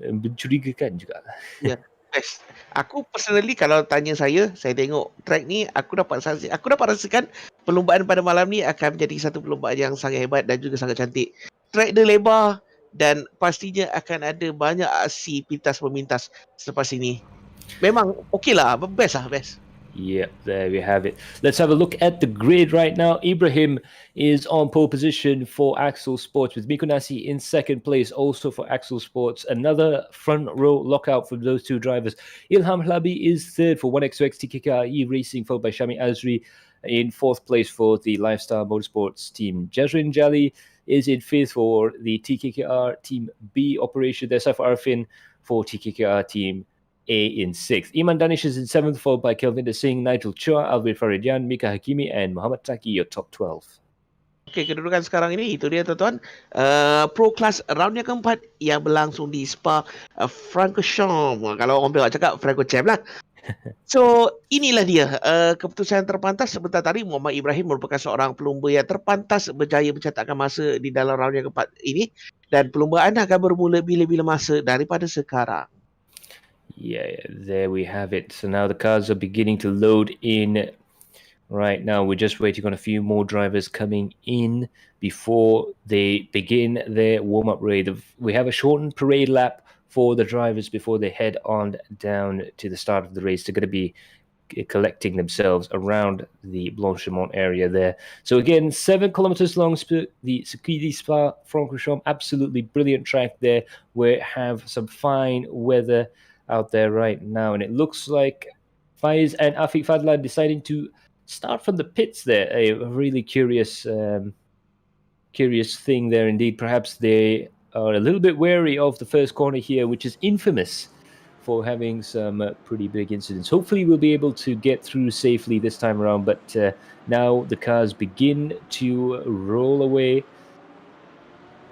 mencurigakan juga. Ya, best. Aku personally kalau tanya saya tengok track ni, aku dapat rasakan perlombaan pada malam ni akan menjadi satu perlombaan yang sangat hebat dan juga sangat cantik. Track dia lebar dan pastinya akan ada banyak aksi pintas memintas selepas ini. Memang okey lah, best. Yep, there we have it. Let's have a look at the grid right now. Ibrahim is on pole position for Axel Sports with Miko Nasi in second place, also for Axel Sports. Another front row lockout from those two drivers. Ilham Labi is third for 1XOX TKKR Racing, followed by Shami Azri in fourth place for the Lifestyle Motorsports team. Jazrin Jali is in fifth for the TKKR Team B operation. There's Saif Arifin for TKKR Team A in sixth. Iman Danish is in seventh, followed by Kelvinder Singh, Nigel Chua, Alvin Faridian, Mika Hakimi, and Muhammad Taki, your top 12. Okey, kedudukan sekarang ini itu dia tuan-tuan. Pro Class round yang keempat yang berlangsung di Spa Francorchamps. Kalau orang Perak cakap Francorchamps lah. So, inilah dia keputusan terpantas sebentar tadi. Muhammad Ibrahim merupakan seorang pelumba yang terpantas berjaya mencatatkan masa di dalam round yang keempat ini. Dan perlumbaan akan bermula bila-bila masa daripada sekarang. Yeah, there we have it. So now the cars are beginning to load in. Right now, we're just waiting on a few more drivers coming in before they begin their warm-up raid. We have a shortened parade lap for the drivers before they head on down to the start of the race. They're going to be collecting themselves around the Blanchimont area there. So again, 7 kilometers long, the Circuit du Spa-Francorchamps, absolutely brilliant track there. We have some fine weather out there right now, and it looks like Faiz and Afiq Fadlan deciding to start from the pits there. A really curious thing there indeed. Perhaps they are a little bit wary of the first corner here, which is infamous for having some pretty big incidents. Hopefully we'll be able to get through safely this time around, but now the cars begin to roll away,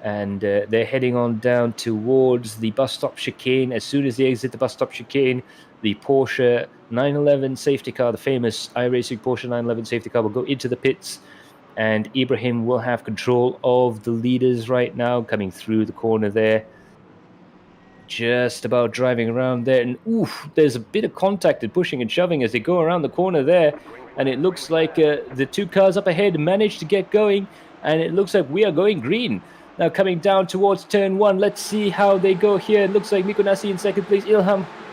and they're heading on down towards the bus stop chicane. As soon as they exit the bus stop chicane, the Porsche 911 safety car, the famous iRacing Porsche 911 safety car, will go into the pits, and Ibrahim will have control of the leaders right now, coming through the corner there. Just about driving around there, and there's a bit of contact and pushing and shoving as they go around the corner there, and it looks like the two cars up ahead managed to get going, and it looks like we are going green. Now coming down towards turn 1, let's see how they go here. It looks like Miko Nasi in second place,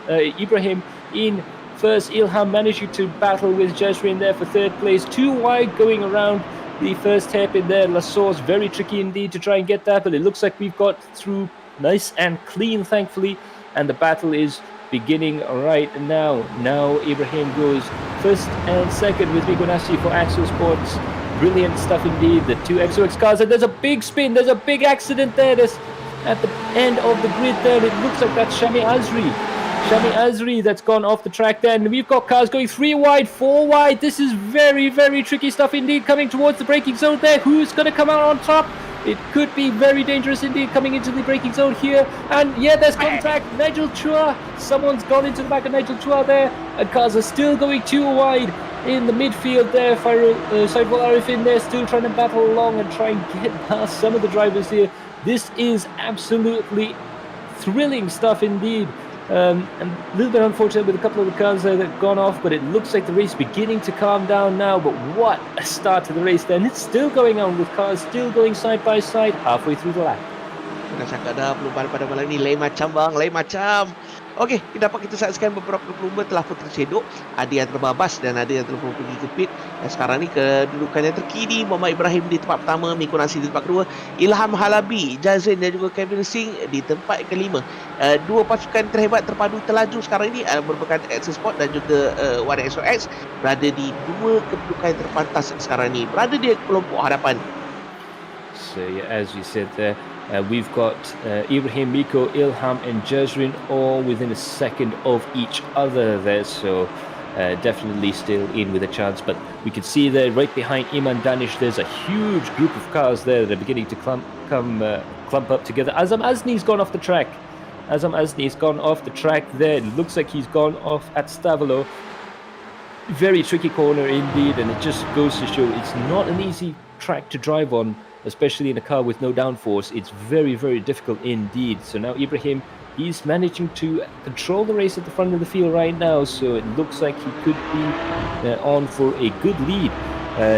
Ibrahim in first. Ilham managing to battle with Jasrin there for third place. Too wide going around the first hairpin there. Lassource, very tricky indeed to try and get that, but it looks like we've got through nice and clean, thankfully, and the battle is beginning right now. Now Ibrahim goes first and second with Miko Nasi for XOX Sports. Brilliant stuff indeed, the two XOX cars, and there's a big spin, there's a big accident there. There's at the end of the grid there, it looks like that's Shami Azri that's gone off the track there, and we've got cars going 3 wide, 4 wide. This is very, very tricky stuff indeed, coming towards the braking zone there. Who's going to come out on top? It could be very dangerous indeed coming into the braking zone here. And yeah, there's contact. Nigel Chua. Someone's gone into the back of Nigel Chua there. And cars are still going too wide in the midfield there. Saiful Arifin there still trying to battle along and try and get past some of the drivers here. This is absolutely thrilling stuff indeed. And a little bit unfortunate with a couple of the cars that have gone off, but it looks like the race beginning to calm down now. But what a start to the race then. It's still going on with cars still going side by side halfway through the lap. Nak cakap dah perlumbaan pada malam ni lain macam bang, lain macam. Okey, dapat kita saksikan beberapa pelumba telah pun tercedok. Ada yang terbabas dan ada yang telah pun pergi ke pit. Dan sekarang ni kedudukan yang terkini, Muhammad Ibrahim di tempat pertama, Miko Nasi di tempat kedua, Ilham Halabi, Jazrin dan juga Kevin Singh di tempat kelima. Dua pasukan terhebat terpadu terlaju sekarang ini merupakan XOX Sport dan juga One XOX berada di dua kedudukan terpantas sekarang ni, berada di kelompok hadapan. So yeah, as you said there, we've got Ibrahim, Miko, Ilham and Jazrin all within a second of each other there, so definitely still in with a chance. But we can see there right behind Iman Danish, there's a huge group of cars there that are beginning to clump up together. Azam Azni's gone off the track. Azni's gone off the track there. It looks like he's gone off at Stavolo. Very tricky corner indeed, and it just goes to show it's not an easy track to drive on, especially in a car with no downforce. It's very, very difficult indeed. So now Ibrahim, he's managing to control the race at the front of the field right now, so it looks like he could be on for a good lead.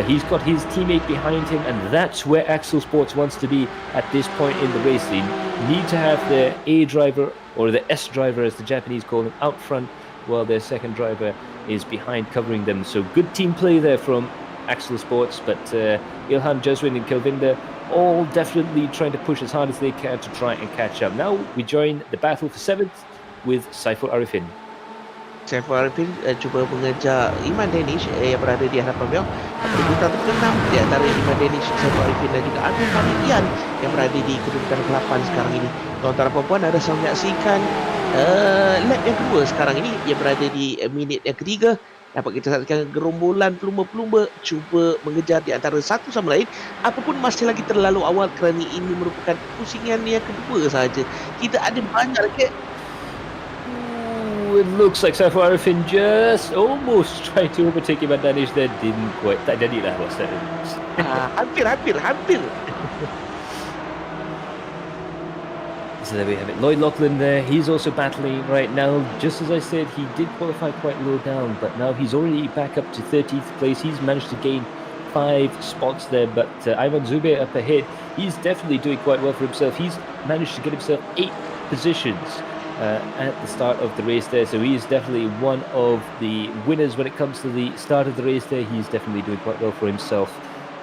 He's got his teammate behind him, and that's where XOX Sports wants to be at this point in the race. They need to have their A driver, or the S driver as the Japanese call him, out front, while their second driver is behind covering them. So good team play there from XOX Sports, but Ilham, Jazrin and Kelvinda all definitely trying to push as hard as they can to try and catch up. Now we join the battle for 7th with Saiful Arifin. Saiful Arifin cuba mengejar Iman Danish yang berada di hadapan beliau. Kedudukan ke-6 di antara Iman Danish, Saiful Arifin dan juga Abdul Hamid yang berada di kedudukan ke-8 sekarang ini. Tuan-tuan dan puan-puan, ada sama menyaksikan lap yang kedua sekarang ini yang berada di minit yang ketiga. Dapat kita saksikan gerombolan pelumba-pelumba cuba mengejar di antara satu sama lain, apapun masih lagi terlalu awal kerana ini merupakan pusingan yang kedua sahaja. Kita ada banyak lagi. it looks like Saiful Arifin just almost tried to overtake Iman Danish there. Didn't quite. Tak jadilah maksud. Hampir. So there we have it. Lloyd Lachlan there. He's also battling right now. Just as I said, he did qualify quite low down, but now he's already back up to 13th place. He's managed to gain 5 spots there, but Ivan Zubair up ahead. He's definitely doing quite well for himself. He's managed to get himself 8 positions at the start of the race there. So he is definitely one of the winners when it comes to the start of the race there. He's definitely doing quite well for himself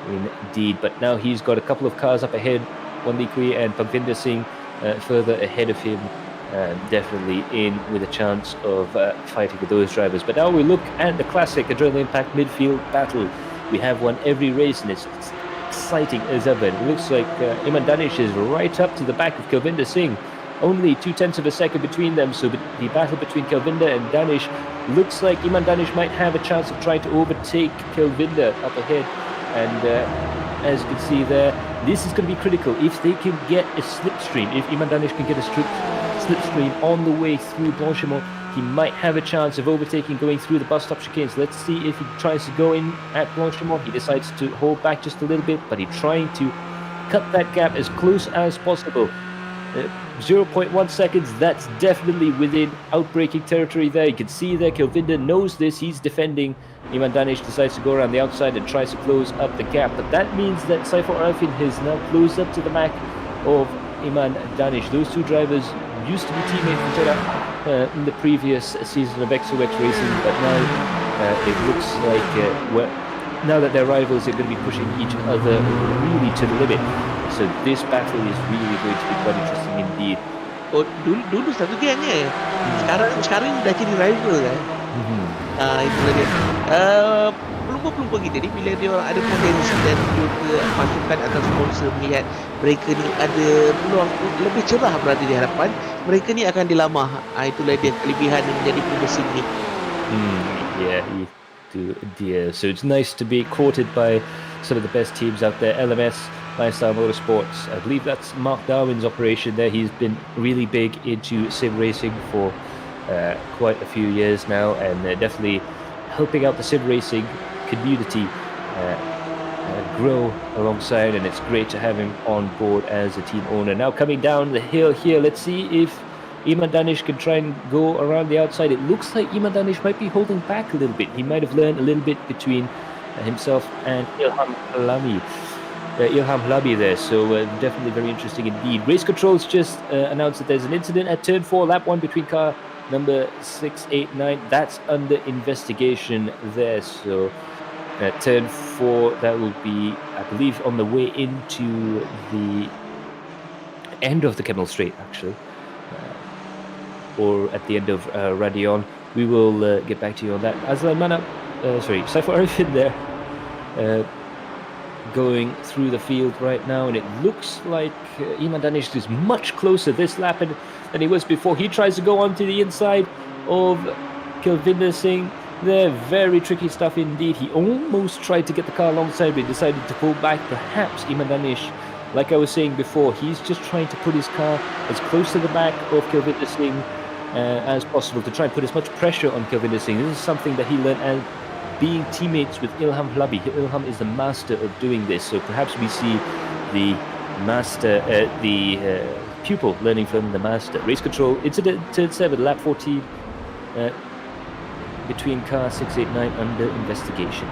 indeed. But now he's got a couple of cars up ahead. Wan Lee Kui and Pagvinder Singh further ahead of him, definitely in with a chance of fighting with those drivers. But now we look at the classic adrenaline packed midfield battle. We have won every race and it's exciting as ever. It looks like Iman Danish is right up to the back of Kelvinder Singh. Only 0.2 of a second between them, so the battle between Kelvinder and Danish looks like Iman Danish might have a chance of trying to overtake Kelvinder up ahead. And as you can see there, this is going to be critical. If they can get a slipstream, if Iman Danish can get a slipstream on the way through Blanchimont, he might have a chance of overtaking going through the bus stop chicanes. Let's see if he tries to go in at Blanchimont. He decides to hold back just a little bit, but he's trying to cut that gap as close as possible. 0.1 seconds, that's definitely within outbreaking territory there. You can see there, Kelvinder knows this. He's defending. Iman Danish decides to go around the outside and tries to close up the gap. But that means that Saiful Arifin has now closed up to the back of Iman Danish. Those two drivers used to be teammates with each other in the previous season of XOX Racing, but now it looks like now that they're rivals, they're going to be pushing each other really to the limit. So this battle is really going to be quite interesting indeed. Oh, dulu satu gengnya. Sekarang dah jadi rival kan. Itulah dia. Peluang-peluang kita ni bila dia orang ada potensi dan juga masukan atau sponsor melihat mereka ni ada peluang lebih cerah berada di hadapan, mereka ni akan dilamah. Itulah dia kelebihan yang menjadi pembesing ni. Yeah, dear. So it's nice to be courted by some of the best teams out there. LMS, Lifestyle Motorsports. I believe that's Mark Darwin's operation there. He's been really big into sim racing for quite a few years now, and definitely helping out the sim racing community grow alongside, and it's great to have him on board as a team owner. Now coming down the hill here, let's see if Iman Danish can try and go around the outside. It looks like Iman Danish might be holding back a little bit. He might have learned a little bit between himself and Ilham Halabi there, so definitely very interesting indeed. Race Controls just announced that there's an incident at turn 4, lap 1 between car number 689. That's under investigation there, so at turn 4, that will be, I believe, on the way into the end of the Kemmel Straight, actually, or at the end of Radion. We will get back to you on that. Saiful Arifin there, going through the field right now, and it looks like Iman Danish is much closer this lap than he was before. He tries to go onto the inside of Kelvinder Singh. They're very tricky stuff indeed. He almost tried to get the car alongside, but he decided to pull back. Perhaps Iman Danish, like I was saying before, he's just trying to put his car as close to the back of Kelvinder Singh as possible to try and put as much pressure on Kelvinder Singh. This is something that he learned as being teammates with Ilham Halabi. Ilham is the master of doing this, so perhaps we see the master, pupil learning from the master. Race Control, incident turn 7, lap 14, between car 689 under investigation.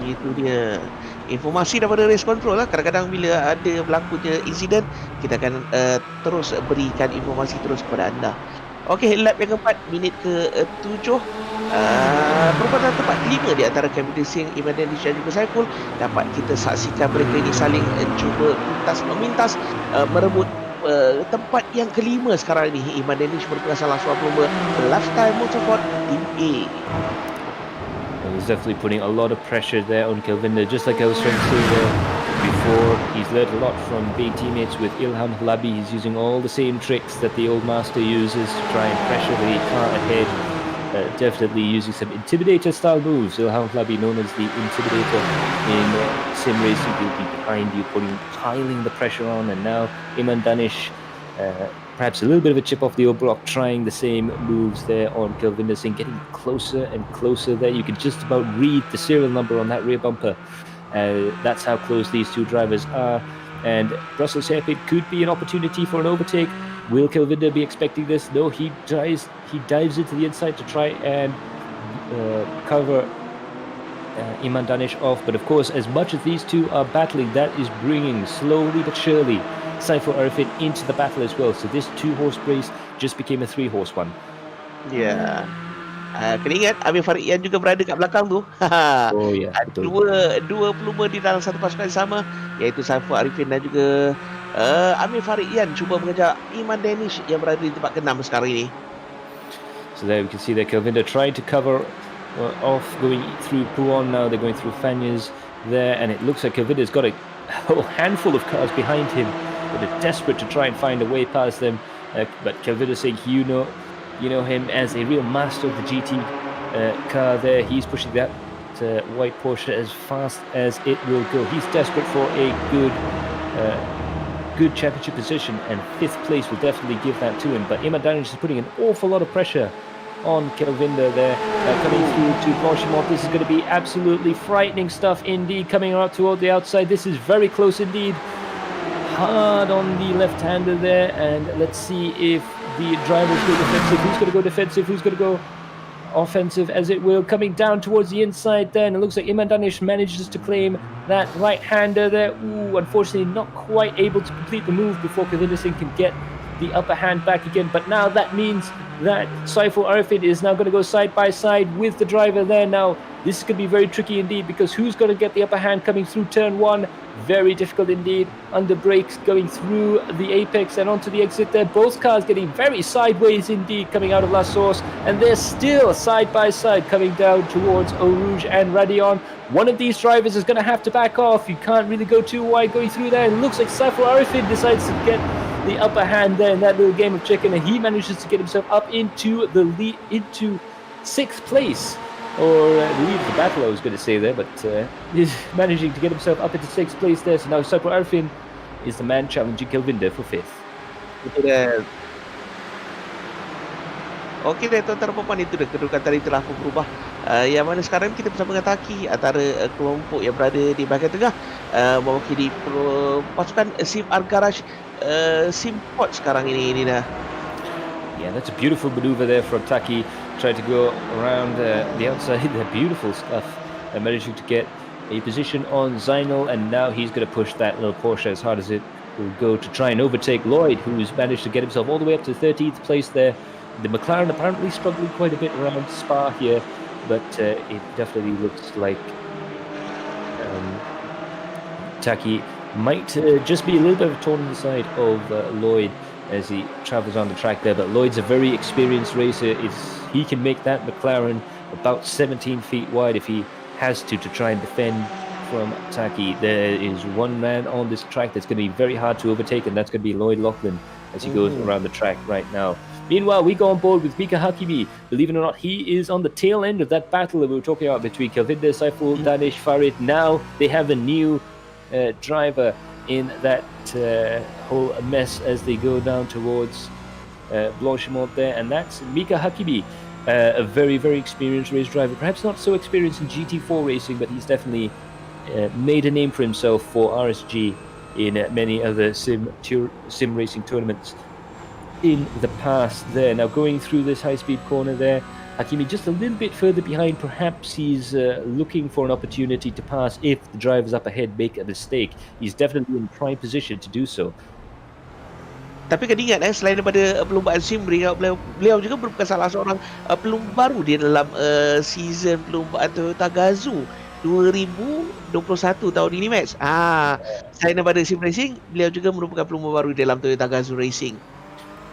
Itu dia informasi daripada Race Control lah. Kadang-kadang bila ada berlakunya insiden, kita akan terus berikan informasi terus kepada anda. Okey, lap yang keempat, minit ke-7, merupakan tempat kelima di antara Kelvinder Singh, Iman Danish dan juga Saiful. Dapat kita saksikan mereka ini saling cuba memintas merebut tempat yang kelima sekarang ini. Iman Danish merupakan salah seorang pelumba Lifestyle Motorsport Team A. He's definitely putting a lot of pressure there on Kelvinder, just like I was trying to say there before. He's learned a lot from being teammates with Ilham Halabi. He's using all the same tricks that the old master uses to try and pressure the car ahead. Definitely using some Intimidator style moves. Ilham Halabi, known as the Intimidator in sim racing, will be behind you, piling the pressure on. And now Iman Danish perhaps a little bit of a chip off the old block, trying the same moves there on Kelvinder Singh, getting closer and closer there. You can just about read the serial number on that rear bumper. That's how close these two drivers are. And Brussels Hairpin could be an opportunity for an overtake. Will Kelvinder be expecting this? No, he dives into the inside to try and cover Iman Danish off. But of course, as much as these two are battling, that is bringing slowly but surely Saiful Arifin into the battle as well. So this 2-horse race just became a 3-horse one. Ya. Kena ingat Amir Faridian juga berada kat belakang tu. Oh ya, betul. Dua pelumba di dalam satu pasukan yang sama, iaitu Saiful Arifin dan juga Amir Faridian cuba mengejar Iman Danish yang berada di tempat ke-6 sekarang ini. So there we can see that Kelvinder trying to cover off, going through Puon now. They're going through Fanyas there, and it looks like Kelvinder's got a whole handful of cars behind him that are desperate to try and find a way past them. But Kelvinder saying, you know him as a real master of the GT car there. He's pushing that white Porsche as fast as it will go. He's desperate for a good championship position, and 5th place will definitely give that to him. But Iman Danish is putting an awful lot of pressure on Kelvinder there, coming through to Blanchimont. This is going to be absolutely frightening stuff indeed, coming out toward the outside. This is very close indeed. Hard on the left-hander there, and let's see if the drivers go defensive. Who's going to go defensive? Who's going to go offensive, as it will? Coming down towards the inside there, and it looks like Iman Danish manages to claim that right-hander there. Ooh, unfortunately not quite able to complete the move before Kelvinder Singh can get the upper hand back again. But now that means that Saiful Arifin is now going to go side by side with the driver there. Now this is going to be very tricky indeed, because who's going to get the upper hand coming through turn 1? Very difficult indeed. Under brakes, going through the apex and onto the exit there. Both cars getting very sideways indeed coming out of La Source, and they're still side by side coming down towards Eau Rouge and Radion. One of these drivers is going to have to back off. You can't really go too wide going through there. It looks like Saiful Arifin decides to get the upper hand there in that little game of chicken, and he manages to get himself up into the lead, into 6th place, or lead the battle I was going to say there, but he's managing to get himself up into 6th place there. So now Saiful Arifin is the man challenging Kelvinder for 5th. Betul dah. Okey deh, tuan-tuan dan puan-puan, itu dah kedudukan tadi telah pun berubah. Yang mana sekarang kita bersama dengan Taki, antara kelompok yang berada di bahagian tengah, mewakili pasukan Sim Argarage Simport sekarang ini, Nina. Yeah, that's a beautiful maneuver there from Taki. Tried to go around the outside. They're beautiful stuff. And managing to get a position on Zainal, and now he's going to push that little Porsche as hard as it will go to try and overtake Lloyd, who's managed to get himself all the way up to 13th place there. The McLaren apparently struggling quite a bit around Spa here, but it definitely looks like Taki might just be a little bit of a thorn in the side of Lloyd as he travels on the track there. But Lloyd's a very experienced racer. He can make that McLaren about 17 feet wide if he has to try and defend from Taki. There is one man on this track that's going to be very hard to overtake, and that's going to be Lloyd Lachlan as he goes around the track right now. Meanwhile, we go on board with Mika Hakimi. Believe it or not, he is on the tail end of that battle that we were talking about between Kelvinder, Saiful, Danish, Farid. Now they have a new driver in that whole mess as they go down towards Blanchimont there, and that's Mika Hakimi, a very, very experienced race driver. Perhaps not so experienced in GT4 racing, but he's definitely made a name for himself for RSG in many other sim racing tournaments in the past there. Now going through this high-speed corner there, Hakimi just a little bit further behind. Perhaps he's looking for an opportunity to pass if the drivers up ahead make a mistake. He's definitely in prime position to do so. Tapi kena ingat selain daripada perlombaan sim, beliau juga merupakan salah seorang pelumba baru di dalam season perlombaan Toyota Gazoo 2021 tahun ini, Max. Selain daripada sim racing, beliau juga merupakan pelumba baru di dalam Toyota Gazoo Racing.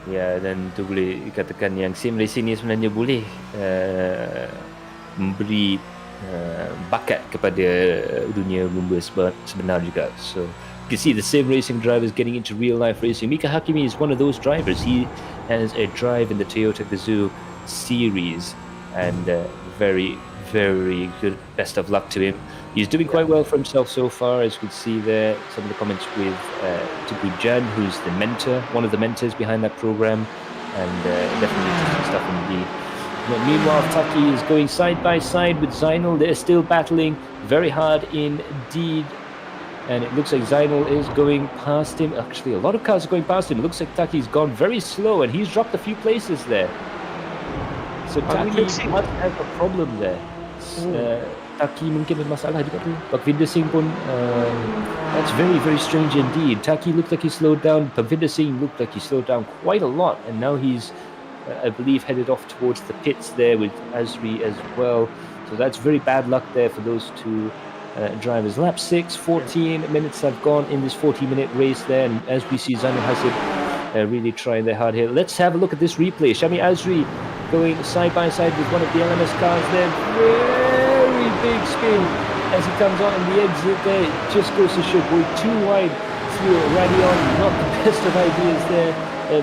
Ya, dan itu boleh dikatakan yang sim racing ni sebenarnya boleh memberi bakat kepada dunia lumba sebenar juga. So you can see the sim racing drivers getting into real life racing. Mika Hakimi is one of those drivers. He has a drive in the Toyota Gazoo series, and very, very good. Best of luck to him He's doing quite well for himself so far, as you can see there. Some of the comments with Jan, who's the mentor, one of the mentors behind that program, and definitely interesting stuff indeed. But meanwhile, Taki is going side by side with Zainal. They're still battling very hard indeed. And it looks like Zainal is going past him. Actually, a lot of cars are going past him. It looks like Taki's gone very slow, and he's dropped a few places there. So Taki must have a problem there. Taki mungkin ada masalah juga tu. Parkvinder Singh pun, that's very, very strange indeed. Taki looked like he slowed down. Parkvinder Singh looked like he slowed down quite a lot. And now he's, I believe, headed off towards the pits there with Azri as well. So that's very bad luck there for those two drivers. Lap 6, 14 minutes have gone in this 40-minute race there. And as we see Zainul Hasib really trying their hard here. Let's have a look at this replay. Shami Azri going side by side with one of the LMS cars there. Very big spin as he comes on in the exit there. It just goes to show going too wide through Radion. Not the best of ideas there.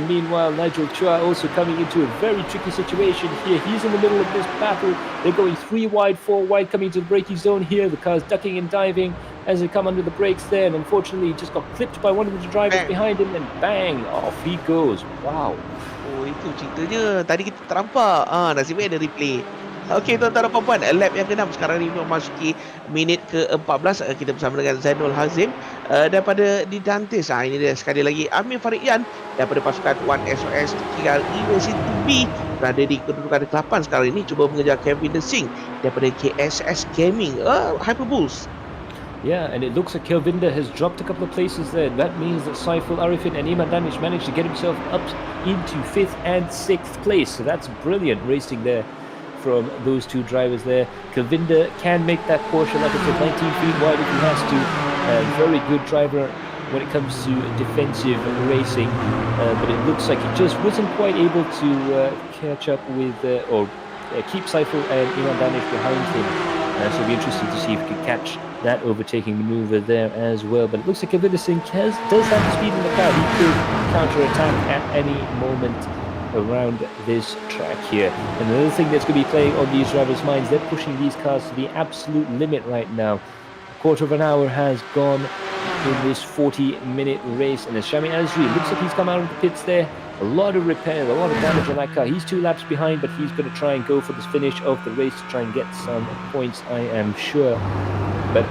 Meanwhile, Nigel Chua also coming into a very tricky situation here. He's in the middle of this battle. They're going 3 wide, 4 wide, coming to the braking zone here. The car's ducking and diving as they come under the brakes there. And unfortunately, he just got clipped by one of the drivers behind him. And bang, off he goes. Wow. Oh, itu ceritanya. Tadi kita tak nampak. Nasibnya ada replay. Okey, tuan-tuan dan puan-puan, lap yang ke-6 sekarang ni memasuki minit ke-14. Kita bersama dengan Zainul Hazim daripada di Dantes. Ini dia sekali lagi Amir Faridian daripada pasukan 1XOX University B, berada di kedudukan ke-8 sekarang ini, cuba mengejar Kevin De Singh daripada KSS Gaming Hyperbulls. Yeah, and it looks like Kelvinder has dropped a couple of places there. That means that Saiful Arifin and Iman Danish managed to get himself up into 5th and 6th place. So that's brilliant racing there from those two drivers there. Kelvinder can make that Porsche, like I said, 19 feet wide if he has to. Very good driver when it comes to defensive racing. But it looks like he just wasn't quite able to catch up with or keep Saiful and Iman Danish behind him. So it'll be interesting to see if he can catch that overtaking maneuver there as well. But it looks like Kelvinder Singh does have the speed in the car. He could counter-attack at any moment around this track here. And another thing that's going to be playing on these drivers' minds, they're pushing these cars to the absolute limit right now. A quarter of an hour has gone in this 40-minute race, and as Shami Azri, it looks like he's come out of the pits there. A lot of repair, a lot of damage on that car. He's 2 laps behind, but he's going to try and go for this finish of the race to try and get some points, I am sure. But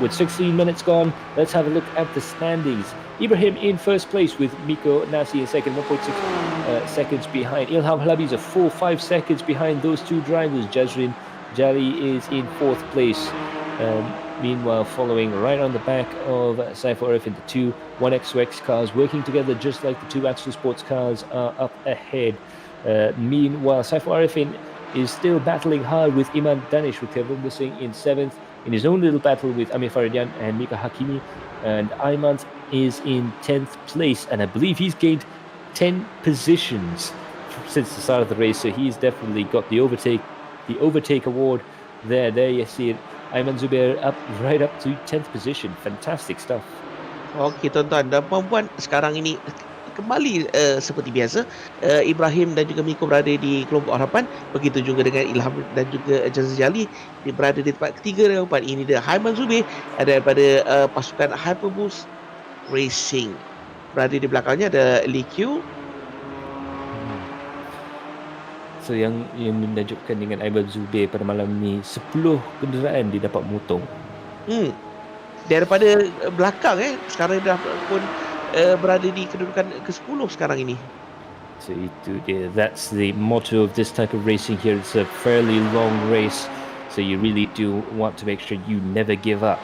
with 16 minutes gone, let's have a look at the standings. Ibrahim in first place with Miko Nasi in second, 1.6 seconds behind. Ilham Halabi is a full 5 seconds behind those two drivers. Jazrin Jali is in 4th place. Meanwhile, following right on the back of Saiful Arifin, the two 1XOX cars working together just like the two Axel Sports cars are up ahead. Meanwhile, Saiful Arifin is still battling hard with Iman Danish, with Kevin Singh in 7th, in his own little battle with Amir Faridian and Mika Hakimi. And Ayman is in 10th place, and I believe he's gained 10 positions since the start of the race, so he's definitely got the overtake award there. There you see it. Ayman Zubair right up to 10th position. Fantastic stuff. Okey, tuan-tuan dan puan-puan, sekarang ini kembali seperti biasa, Ibrahim dan juga Miko berada di kelompok harapan. Begitu juga dengan Ilham dan juga Jazz Jali berada di tempat ketiga dan keempat. Ini dia Ayman Zubair daripada pasukan Hyperboost Racing. Berada di belakangnya ada Lee Q. So yang menakjubkan dengan Ayman Zubair pada malam ni, 10 kenderaan dia dapat motong. Daripada belakang sekarang dah pun berada di kedudukan ke-10 sekarang ini. So itu dia. That's the motto of this type of racing here. It's a fairly long race, so you really do want to make sure you never give up.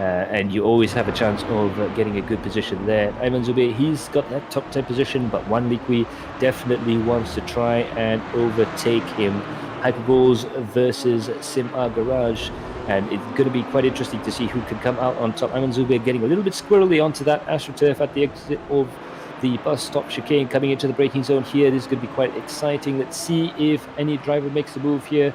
And you always have a chance of getting a good position there. Ayman Zubair, he's got that top 10 position, but Wan Liqui definitely wants to try and overtake him. Hyperballs versus Sim'a Garage, and it's going to be quite interesting to see who can come out on top. Ayman Zubair getting a little bit squirrely onto that AstroTurf at the exit of the bus stop chicane, coming into the braking zone here. This is going to be quite exciting. Let's see if any driver makes a move here.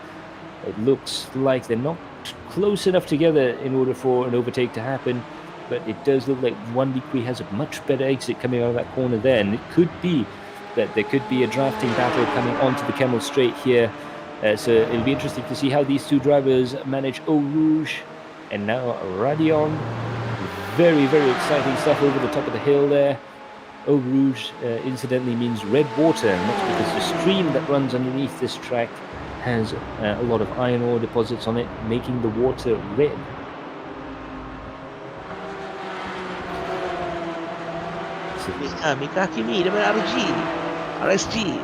It looks like they're not close enough together in order for an overtake to happen, but it does look like Wan Liqui has a much better exit coming out of that corner there, and it could be that there could be a drafting battle coming onto the Camel Straight here. So it'll be interesting to see how these two drivers manage Eau Rouge and now Radion. Very, very exciting stuff over the top of the hill there. Eau Rouge, incidentally, means red water, and that's because the stream that runs underneath this track has a lot of iron ore deposits on it, making the water red. Mika Hakimi daripada RSG.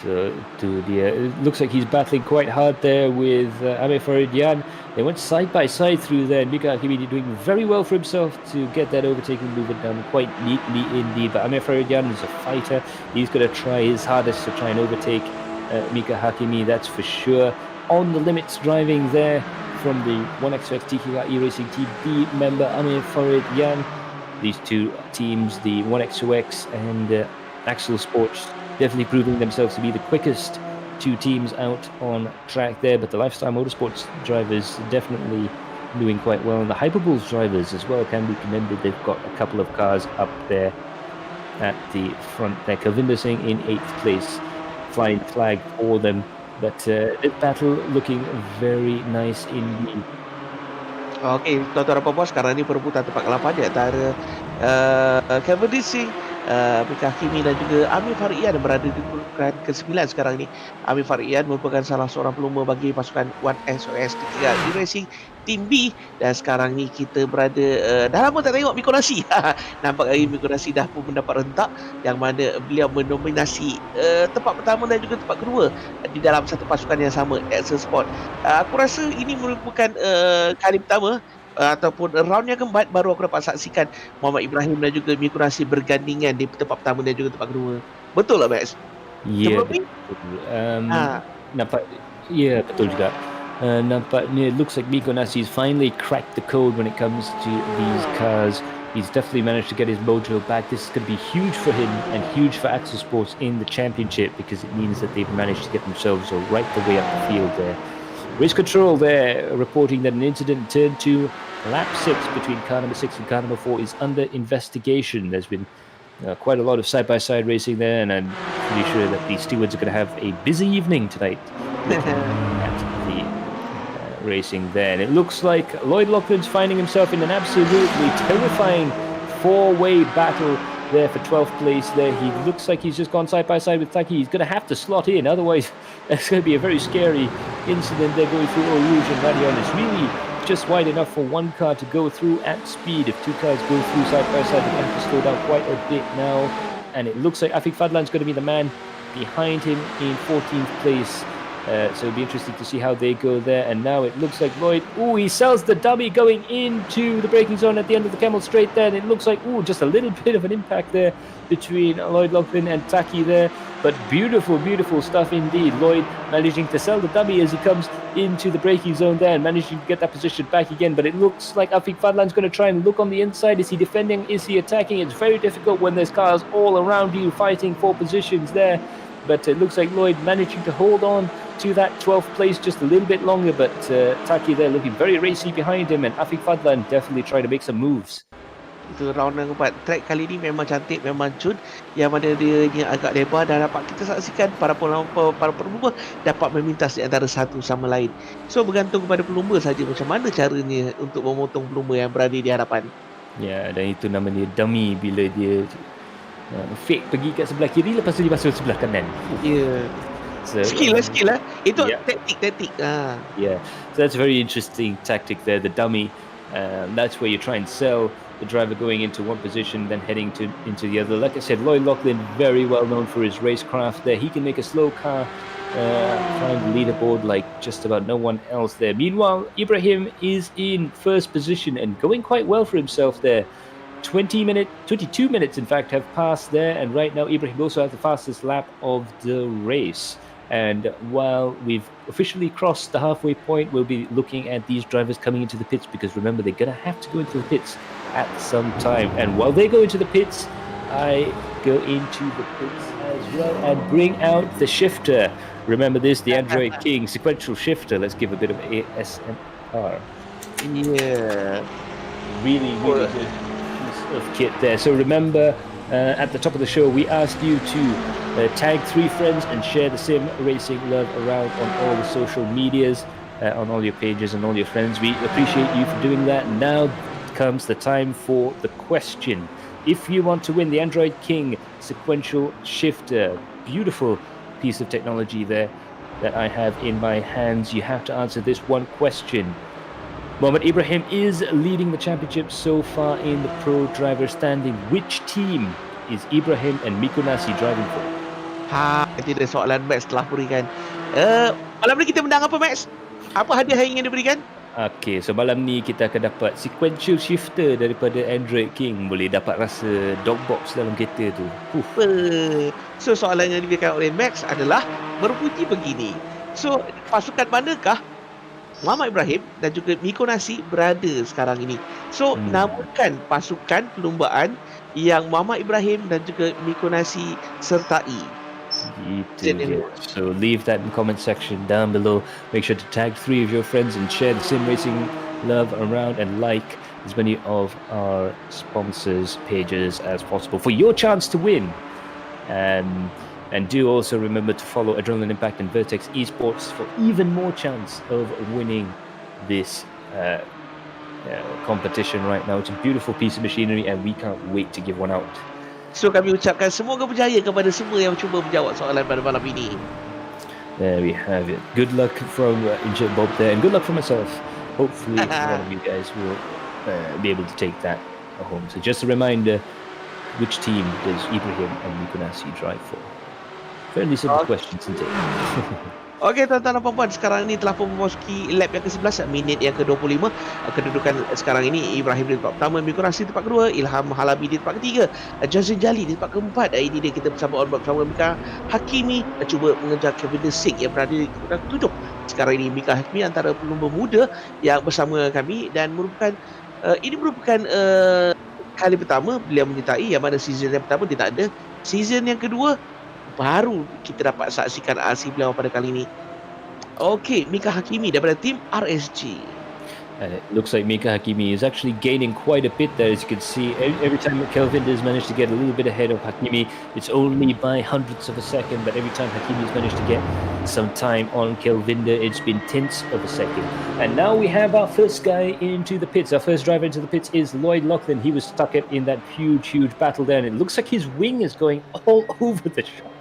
So it looks like he's battling quite hard there with Amir Faridian. They went side by side through there, and Mika Hakimi doing very well for himself to get that overtaking movement done quite neatly indeed. But Amir Faridian is a fighter. He's going to try his hardest to try and overtake Mika Hakimi, that's for sure. On the limits driving there from the 1XOX TKKR Racing Team B member Amir Faridian. These two teams, the 1XOX and Axel Sports, definitely proving themselves to be the quickest two teams out on track there. But the Lifestyle Motorsports drivers definitely doing quite well, and the Hyperbulls drivers as well can be commended. They've got a couple of cars up there at the front there. Kavinder Singh in 8th place, flying flag for them. But this battle looking very nice indeed. Okey, tuan-tuan dan puan-puan, sekarang ni perebutan tempat ke-8 di antara Galeri Kereta, Mika Hakimi dan juga Amir Faridian berada di peringkat ke-9 sekarang ni. Amir Faridian merupakan salah seorang pelumba bagi pasukan 1XOX Unity Racing Team B, dan sekarang ni kita berada dah lama tak tengok Miko Nasi. Nampak hari Miko Nasi dah pun mendapat rentak, yang mana beliau mendominasi tempat pertama dan juga tempat kedua di dalam satu pasukan yang sama, XOX Esports. Aku rasa ini merupakan kali pertama ataupun round yang keempat baru aku dapat saksikan Muhammad Ibrahim dan juga Miko Nasi bergandingan di tempat pertama dan juga tempat kedua. Betul tak, Max? Ya, betul. Nampak, ya betul juga. Nampaknya it looks like Miko Nasi's finally cracked the code when it comes to these cars. He's definitely managed to get his mojo back. This is going to be huge for him and huge for Axel Sports in the championship, because it means that they've managed to get themselves right the way up the field there. Race control there reporting that an incident in turn 2, lap 6 between car number 6 and car number 4 is under investigation. There's been quite a lot of side-by-side racing there, and I'm pretty sure that the stewards are going to have a busy evening tonight at the racing there. And it looks like Lloyd Loughlin's finding himself in an absolutely terrifying 4-way battle there for 12th place there. He looks like he's just gone side by side with Taki. He's going to have to slot in, otherwise it's going to be a very scary incident there going through Eau Rouge and Radion. It's really just wide enough for one car to go through at speed. If two cars go through side by side, they have to slow down quite a bit now. And it looks like Afiq Fadlan's going to be the man behind him in 14th place. So it'll be interesting to see how they go there. And now it looks like Lloyd, he sells the dummy going into the braking zone at the end of the Camel Straight there. And it looks like, just a little bit of an impact there between Lloyd Loughlin and Taki there. But beautiful, beautiful stuff indeed. Lloyd managing to sell the dummy as he comes into the braking zone there and managing to get that position back again. But it looks like Afiq Fadlan's going to try and look on the inside. Is he defending? Is he attacking? It's very difficult when there's cars all around you fighting for positions there. But it looks like Lloyd managing to hold on to that 12th place just a little bit longer. But Taki there looking very racy behind him, and Afiq Fadlan definitely trying to make some moves. Itu round yang keempat. Track kali ni memang cantik, memang cun, yang mana dia ni agak lebar, dan dapat kita saksikan para pelumba dapat memintas di antara satu sama lain. So bergantung kepada pelumba saja macam mana caranya untuk memotong pelumba yang berada di hadapan. Ya, dan itu namanya dummy bila dia fake pergi kat sebelah kiri, lepas tu dia masuk sebelah kanan. Ya. So, skill lah. Itu taktik. Yeah, so that's a very interesting tactic there, the dummy. That's where you try and sell the driver going into one position, then heading into the other. Like I said, Lloyd Loughlin, very well known for his racecraft there. He can make a slow car climb the leaderboard like just about no one else there. Meanwhile, Ibrahim is in first position and going quite well for himself there. 22 minutes in fact have passed there, and right now Ibrahim also has the fastest lap of the race. And while we've officially crossed the halfway point, we'll be looking at these drivers coming into the pits, because remember, they're going to have to go into the pits at some time. And while they go into the pits, I go into the pits as well and bring out the shifter. Remember this, the Android King sequential shifter. Let's give a bit of ASMR. Yeah. Really good piece of kit there. So remember, at the top of the show, we asked you to tag 3 friends and share the sim racing love around on all the social medias. on all your pages and all your friends. We appreciate you for doing that. Now comes the time for the question. If you want to win the Android King sequential shifter, beautiful piece of technology there that I have in my hands, you have to answer this one question. Mohamed Ibrahim is leading the championship so far in the pro driver standing. Which team is Ibrahim and Miko Nasi driving for? Nanti ada soalan Max telah berikan. Malam ni kita menang apa, Max? Apa hadiah yang ingin diberikan? Okay, so malam ni kita akan dapat sequential shifter daripada Android King. Boleh dapat rasa dog box dalam kereta tu. So soalan yang diberikan oleh Max adalah berbunyi begini. So pasukan manakah Muhammad Ibrahim dan juga Miko Nasi berada sekarang ini? So namakan pasukan perlumbaan yang Muhammad Ibrahim dan juga Miko Nasi sertai. So leave that in the comment section down below. Make sure to tag 3 of your friends and share the sim racing love around, and like as many of our sponsors pages as possible for your chance to win. And do also remember to follow Adrenaline Impact and Vertex Esports for even more chance of winning this competition right now. It's a beautiful piece of machinery and we can't wait to give one out. So kami ucapkan semoga berjaya kepada semua yang cuba menjawab soalan pada malam ini. There we have it. Good luck from Injured Bob there, and good luck for myself. Hopefully one of you guys will be able to take that home. So just a reminder, which team does Ibrahim and Miko Nasi drive for? Fairly simple questions, isn't it? Okey, tuan-tuan dan puan-puan, sekarang ini telah pun memasuki lap yang ke-11, minit yang ke-25. Kedudukan sekarang ini, Ibrahim di tempat pertama, Miko Nasi di tempat kedua, Ilham Halabi di tempat ketiga, Jazrin Jali di tempat keempat. Ini dia kita bersama on board bersama Mika Hakimi cuba mengejar Kevin Singh yang berada di kedudukan ketujuh. Sekarang ini Mika Hakimi antara pelumba muda yang bersama kami, dan ini merupakan kali pertama beliau menyertai, yang mana season yang pertama dia tak ada. Season yang kedua baru kita dapat saksikan aksi beliau pada kali ini. Okey, Mika Hakimi daripada tim RSG. It looks like Mika Hakimi is actually gaining quite a bit there. As you can see, every time Kelvin has managed to get a little bit ahead of Hakimi, it's only by hundredths of a second, but every time Hakimi has managed to get some time on Kelvinder, it's been tenths of a second. And now we have our first guy into the pits. Our first driver into the pits is Lloyd Lachlan. He was stuck in that huge battle there, and it looks like his wing is going all over the shop.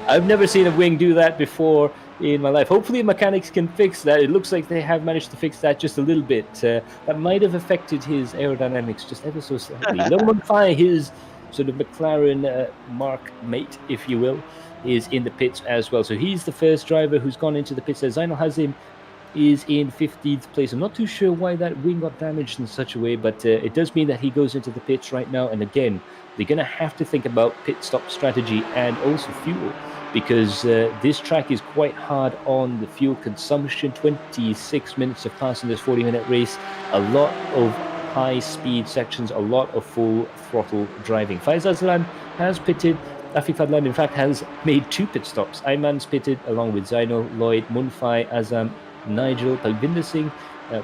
I've never seen a wing do that before in my life. Hopefully mechanics can fix that. It looks like they have managed to fix that just a little bit. That might have affected his aerodynamics just ever so slightly. Macpie, his sort of McLaren Mark mate, if you will, is in the pits as well. So he's the first driver who's gone into the pits. Zainal Hazim is in 15th place. I'm not too sure why that wing got damaged in such a way, but it does mean that he goes into the pits right now. And again, they're going to have to think about pit stop strategy and also fuel, because this track is quite hard on the fuel consumption. 26 minutes of passing this 40-minute race, a lot of high-speed sections, a lot of full throttle driving. Faiz Azlan has pitted. Afif Adlan, in fact, has made 2 pit stops. Ayman's pitted along with Zainal, Lloyd, Munfai, Azam, Nigel, Palvinder Singh,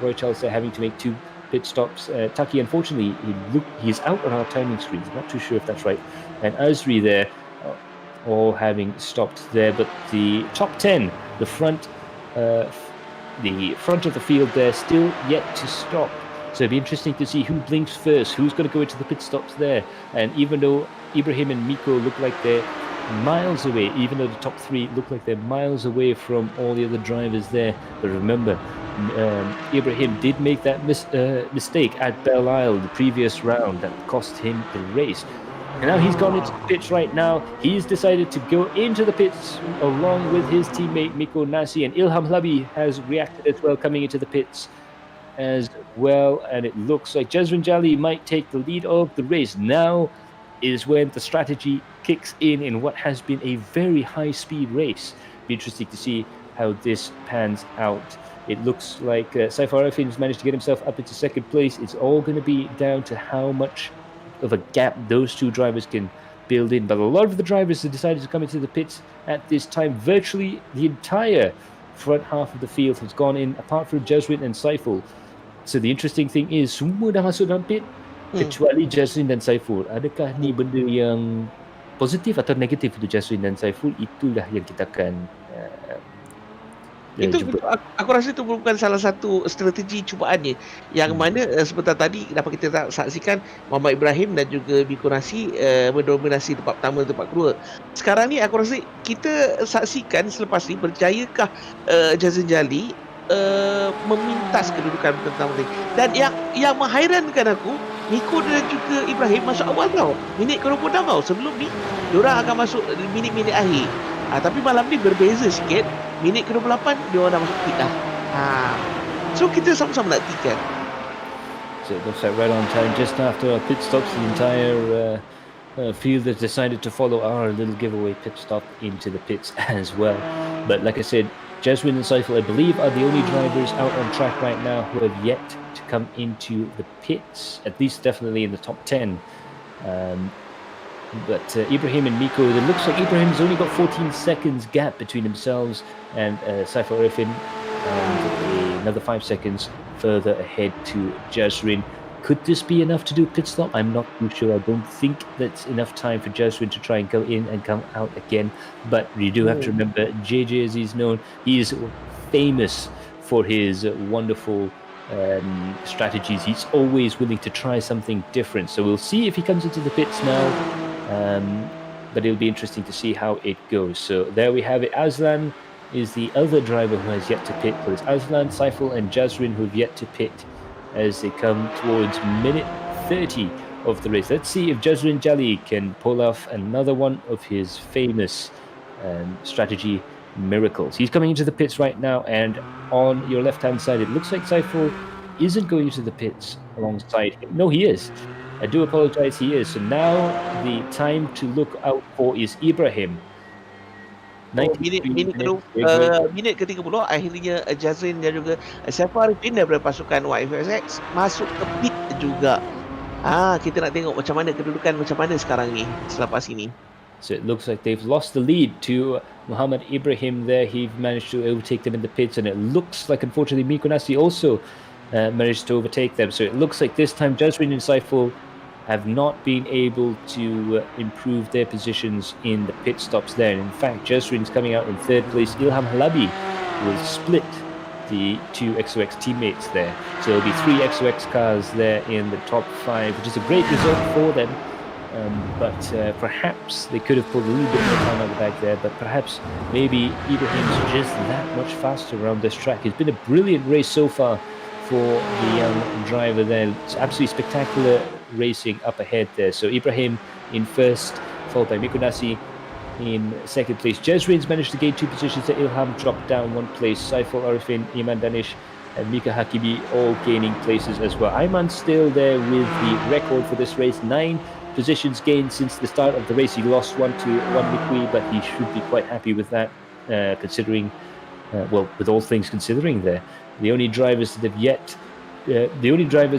Roy Charles having to make 2 pit stops. Taki, unfortunately, he's out on our timing screens. I'm not too sure if that's right. And Azri there, all having stopped there. But the top 10, the front of the field there, still yet to stop. So it'd be interesting to see who blinks first, who's going to go into the pit stops there. And even though Ibrahim and Miko look like they're miles away, even though the top 3 look like they're miles away from all the other drivers there, but remember, Ibrahim did make that mistake at Belle Isle the previous round that cost him the race. And now he's gone into the pits right now. He's decided to go into the pits along with his teammate Miko Nasi, and Ilham Hlabi has reacted as well, coming into the pits as well. And it looks like Jazrin Jali might take the lead of the race. Now is when the strategy kicks in what has been a very high-speed race. Be interesting to see how this pans out. It looks like Saifar Arafin's managed to get himself up into second place. It's all going to be down to how much of a gap those 2 drivers can build in. But a lot of the drivers have decided to come into the pits at this time. Virtually the entire front half of the field has gone in, apart from Jazrin and Saiful. So the interesting thing is, semua dah masuk dalam pit kecuali Jazrin dan Saiful. Adakah ni benda yang positif atau negatif untuk Jazrin dan Saiful? Itulah yang kita akan Itu jemput. aku rasa itu merupakan salah satu strategi cubaannya yang mana sebentar tadi dapat kita saksikan Muhammad Ibrahim dan juga Biko Nasi mendominasi tempat pertama dan tempat kedua. Sekarang ni aku rasa kita saksikan selepas ni berjayakah Jazin Jali memintas kedudukan pertama ni. Dan yang menghairankan aku, Miko dan juga Ibrahim masuk awal tau. Minit ke-26 tau. Sebelum ni diorang akan masuk minit-minit akhir. Tapi malam ni berbeza sikit. Minit ke-28 diorang dah masuk pit dah. So kita sama-sama naktikan. So it looks like right on time, just after our pit stops, the entire field has decided to follow our little giveaway pit stop into the pits as well. But like I said, Jaswin and Saiful, I believe, are the only drivers out on track right now who have yet to come into the pits, at least definitely in the top 10. But Ibrahim and Miko, it looks like Ibrahim's only got 14 seconds gap between themselves and Saiful Arifin, and another 5 seconds further ahead to Jaswin. Could this be enough to do pit stop? I'm not too sure. I don't think that's enough time for Jaswin to try and go in and come out again. But you do have to remember, JJ, as he's known, he is famous for his wonderful strategies. He's always willing to try something different. So we'll see if he comes into the pits now. But it'll be interesting to see how it goes. So there we have it. Aslan is the other driver who has yet to pit. So it's Aslan, Saiful and Jaswin who have yet to pit as they come towards minute 30 of the race. Let's see if Jaswin Jali can pull off another one of his famous strategy miracles. He's coming into the pits right now, and on your left-hand side, it looks like Saiful isn't going into the pits alongside him. No, he is. I do apologize, he is. So now the time to look out for is Ibrahim. Minit ke-30 akhirnya Jazrin dan juga Saiful Arifin daripada pasukan XOX masuk ke pit juga. Kita nak tengok macam mana kedudukan macam mana sekarang ni selepas ini. So it looks like they've lost the lead to Muhammad Ibrahim there. He managed to overtake them in the pits, and it looks like, unfortunately, Miko Nasi also managed to overtake them. So it looks like this time Jaswin and Saiful have not been able to improve their positions in the pit stops there. And in fact, Jaswin's coming out in third place. Ilham Halabi will split the two XOX teammates there. So there'll be 3 XOX cars there in the top 5, which is a great result for them. But perhaps they could have pulled a little bit more time out of the bag there, but perhaps maybe Ibrahim's just that much faster around this track. It's been a brilliant race so far for the young driver there. It's absolutely spectacular racing up ahead there. So Ibrahim in first, followed by Miko Nasi in second place. Jaswin's managed to gain 2 positions there. Ilham dropped down 1 place. Saiful Arifin, Iman Danish and Mika Hakibi all gaining places as well. Ayman still there with the record for this race. 9 positions gained since the start of the race. He lost 1 to Macpie, but he should be quite happy with that, considering, with all things considering there. The only drivers that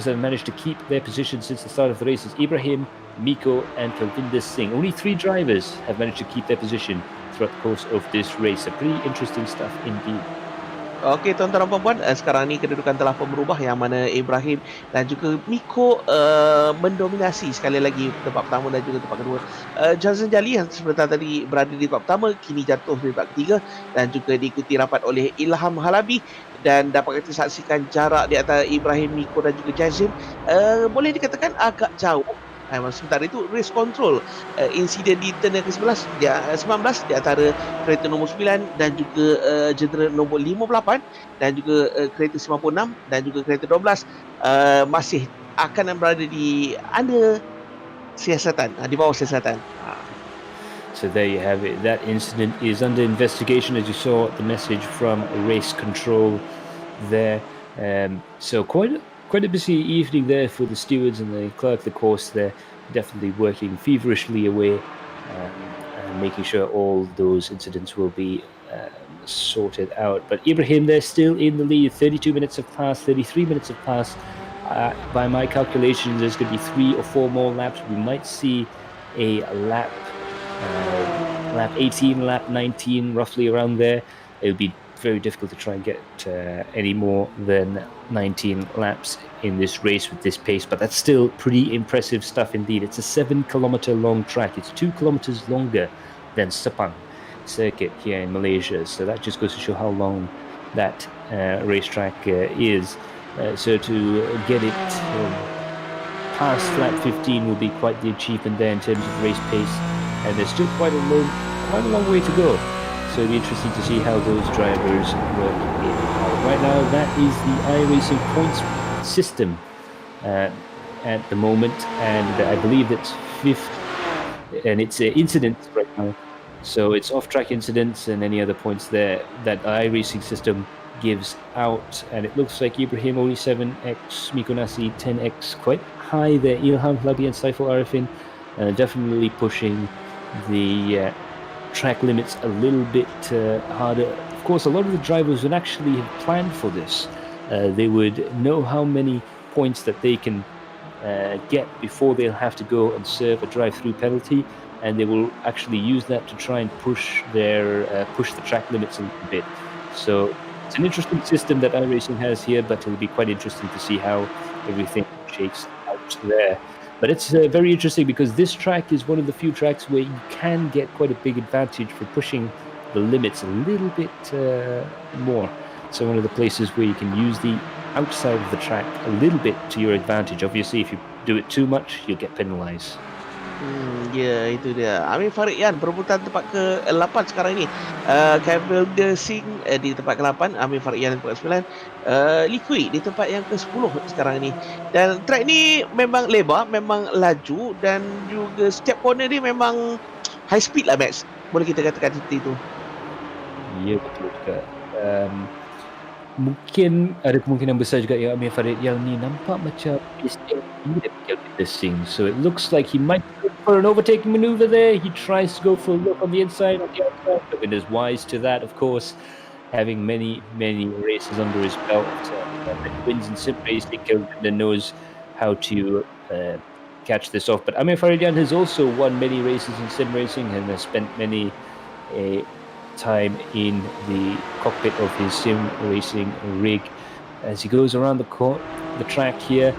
have managed to keep their position since the start of the race is Ibrahim, Miko and Kalvinder Singh. Only 3 drivers have managed to keep their position throughout the course of this race. So pretty interesting stuff indeed. Okey, tuan-tuan dan puan-puan, sekarang ni kedudukan telah pun berubah, yang mana Ibrahim dan juga Miko mendominasi sekali lagi tempat pertama dan juga tempat kedua. Jazan Jali yang sebentar tadi berada di tempat pertama kini jatuh di tempat ketiga dan juga diikuti rapat oleh Ilham Halabi, dan dapat kita saksikan jarak di antara Ibrahim, Miko dan juga Jazim boleh dikatakan agak jauh. Sementara itu race control insiden di turn yang ke-19 di antara kereta nombor 9 dan juga general nombor 58 dan juga kereta 96 dan juga kereta 12 masih akan berada di under siasatan, di bawah siasatan. So there you have it. That incident is under investigation, as you saw the message from race control there. So quite a busy evening there for the stewards and the clerk of the course there, definitely working feverishly away and making sure all those incidents will be sorted out. But Ibrahim there still in the lead. 32 minutes have passed, 33 minutes have passed. By my calculations, there's going to be 3 or 4 more laps. We might see a lap 18, lap 19, roughly around there. It'll be very difficult to try and get any more than 19 laps in this race with this pace, but that's still pretty impressive stuff indeed. It's a 7-kilometer long track. It's 2 kilometers longer than Sepang circuit here in Malaysia, so that just goes to show how long that racetrack is. So to get it past lap 15 will be quite the achievement there in terms of race pace, and there's still quite a long way to go. So it'll be interesting to see how those drivers work in. Right now, that is the iRacing points system at the moment, and I believe it's 5th, and it's incidents right now. So it's off-track incidents and any other points there that iRacing system gives out. And it looks like Ibrahim only 7x, Mikonasi 10x, quite high there. Ilham Hlabi and Saiful Arifin definitely pushing the track limits a little bit harder. Of course, a lot of the drivers would actually have planned for this. They would know how many points that they can get before they'll have to go and serve a drive-through penalty, and they will actually use that to try and push the track limits a little bit. So it's an interesting system that iRacing has here, but it'll be quite interesting to see how everything shakes out there. But it's very interesting because this track is one of the few tracks where you can get quite a big advantage for pushing the limits a little bit more. So one of the places where you can use the outside of the track a little bit to your advantage. Obviously, if you do it too much, you'll get penalized. Ya, itu dia. Amir Faridian perebutan tempat ke-8 sekarang ni. Cavalder Singh di tempat ke-8, Amir Faridian di tempat ke-9, Liquid di tempat yang ke-10 sekarang ni. Dan track ni memang lebar, memang laju, dan juga setiap corner ni memang high speed lah, Max. Boleh kita katakan seperti itu. Ya, betul juga. Mungkin ada kemungkinan besar juga yang Amir Farid yang ni nampak macam this thing. So it looks like he might go for an overtaking maneuver there. He tries to go for a look on the inside, on the outside. But is wise to that, of course, having many races under his belt. Wins in sim racing, Kelvin knows how to catch this off. But Amir Faridian has also won many races in sim racing and has spent many time in the cockpit of his sim racing rig as he goes around the track here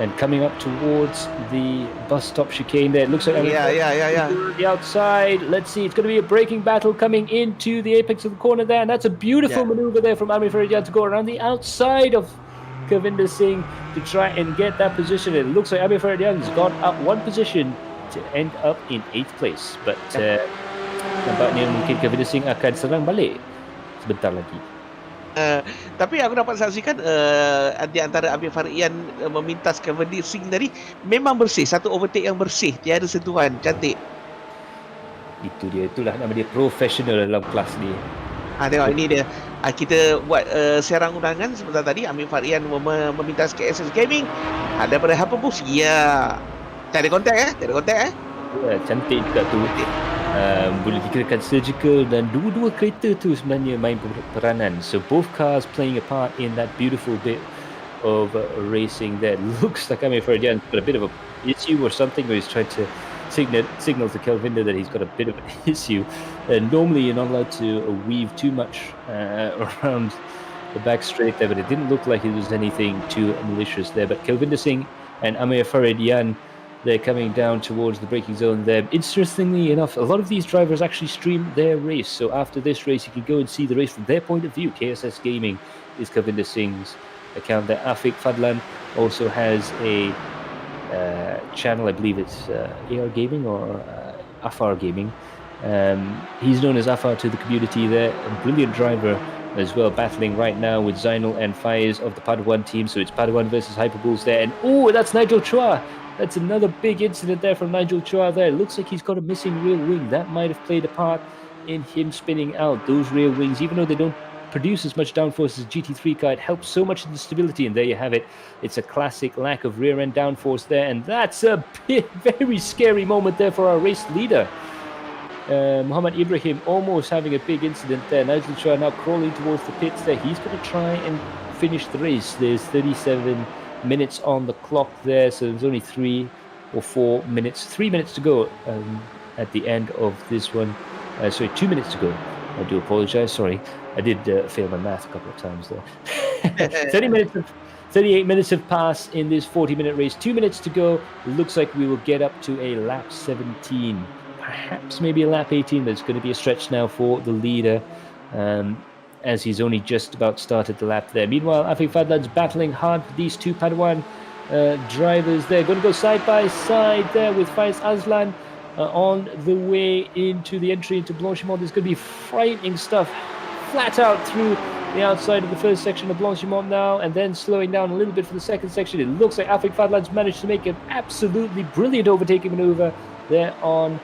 and coming up towards the bus stop chicane there. It looks like the outside. Let's see, it's going to be a braking battle coming into the apex of the corner there, and that's a beautiful maneuver there from Amir Faridian to go around the outside of Kavinder Singh to try and get that position. It looks like Amir Faridian's got up one position to end up in 8th place, but nampaknya mungkin Kavinder Singh akan serang balik sebentar lagi. Tapi aku dapat saksikan di antara Amir Faridian memintas Cavalry Singh tadi memang bersih, satu overtake yang bersih, tiada sentuhan, cantik. Itu dia, itulah nama dia, professional dalam kelas ni. Tengok ini dia. Kita buat serang undangan sebentar tadi. Amir Faridian memintas ke SS Gaming daripada Harper Boost. Ya, tak ada kontak Ya, cantik juga tu. Boleh dikirakan surgical, dan dua-dua kereta tu sebenarnya main peranan. So both cars playing a part in that beautiful bit of racing there. Looks like Amir Faridian's got a bit of a issue or something, where he's trying to signal to Kelvinder that he's got a bit of an issue. Normally you're not allowed to weave too much around the back straight there, but it didn't look like it was anything too malicious there. But Kelvinder Singh and Amir Faridian, they're coming down towards the braking zone there. Interestingly enough, a lot of these drivers actually stream their race. So after this race, you can go and see the race from their point of view. KSS Gaming is Kavinder Singh's account there. Afiq Fadlan also has a channel, I believe it's AR Gaming or Afar Gaming. He's known as Afar to the community there. A brilliant driver as well, battling right now with Zainul and Faiz of the Padawan team. So it's Padawan versus Hyperbulls there. And that's Nigel Chua. That's another big incident there from Nigel Chua there. It looks like he's got a missing rear wing. That might have played a part in him spinning out. Those rear wings, even though they don't produce as much downforce as a GT3 car, it helps so much in the stability. And there you have it. It's a classic lack of rear end downforce there. And that's a very scary moment there for our race leader. Muhammad Ibrahim almost having a big incident there. Nigel Chua now crawling towards the pits there. He's going to try and finish the race. There's 37 minutes on the clock there, so there's only 3 or 4 minutes, 3 minutes to go at the end of this one. 2 minutes to go. I do apologize, sorry, I did fail my math a couple of times there. 38 minutes have passed in this 40-minute race. 2 minutes to go. It looks like we will get up to a lap 17, perhaps maybe a lap 18, but it's going to be a stretch now for the leader. as he's only just about started the lap there. Meanwhile, Afiq Fadlan's battling hard for these two Padawan drivers there. Going to go side by side there with Faiz Azlan on the way into the entry into Blanchimont. There's going to be frightening stuff flat out through the outside of the first section of Blanchimont now, and then slowing down a little bit for the second section. It looks like Afiq Fadlan's managed to make an absolutely brilliant overtaking maneuver there on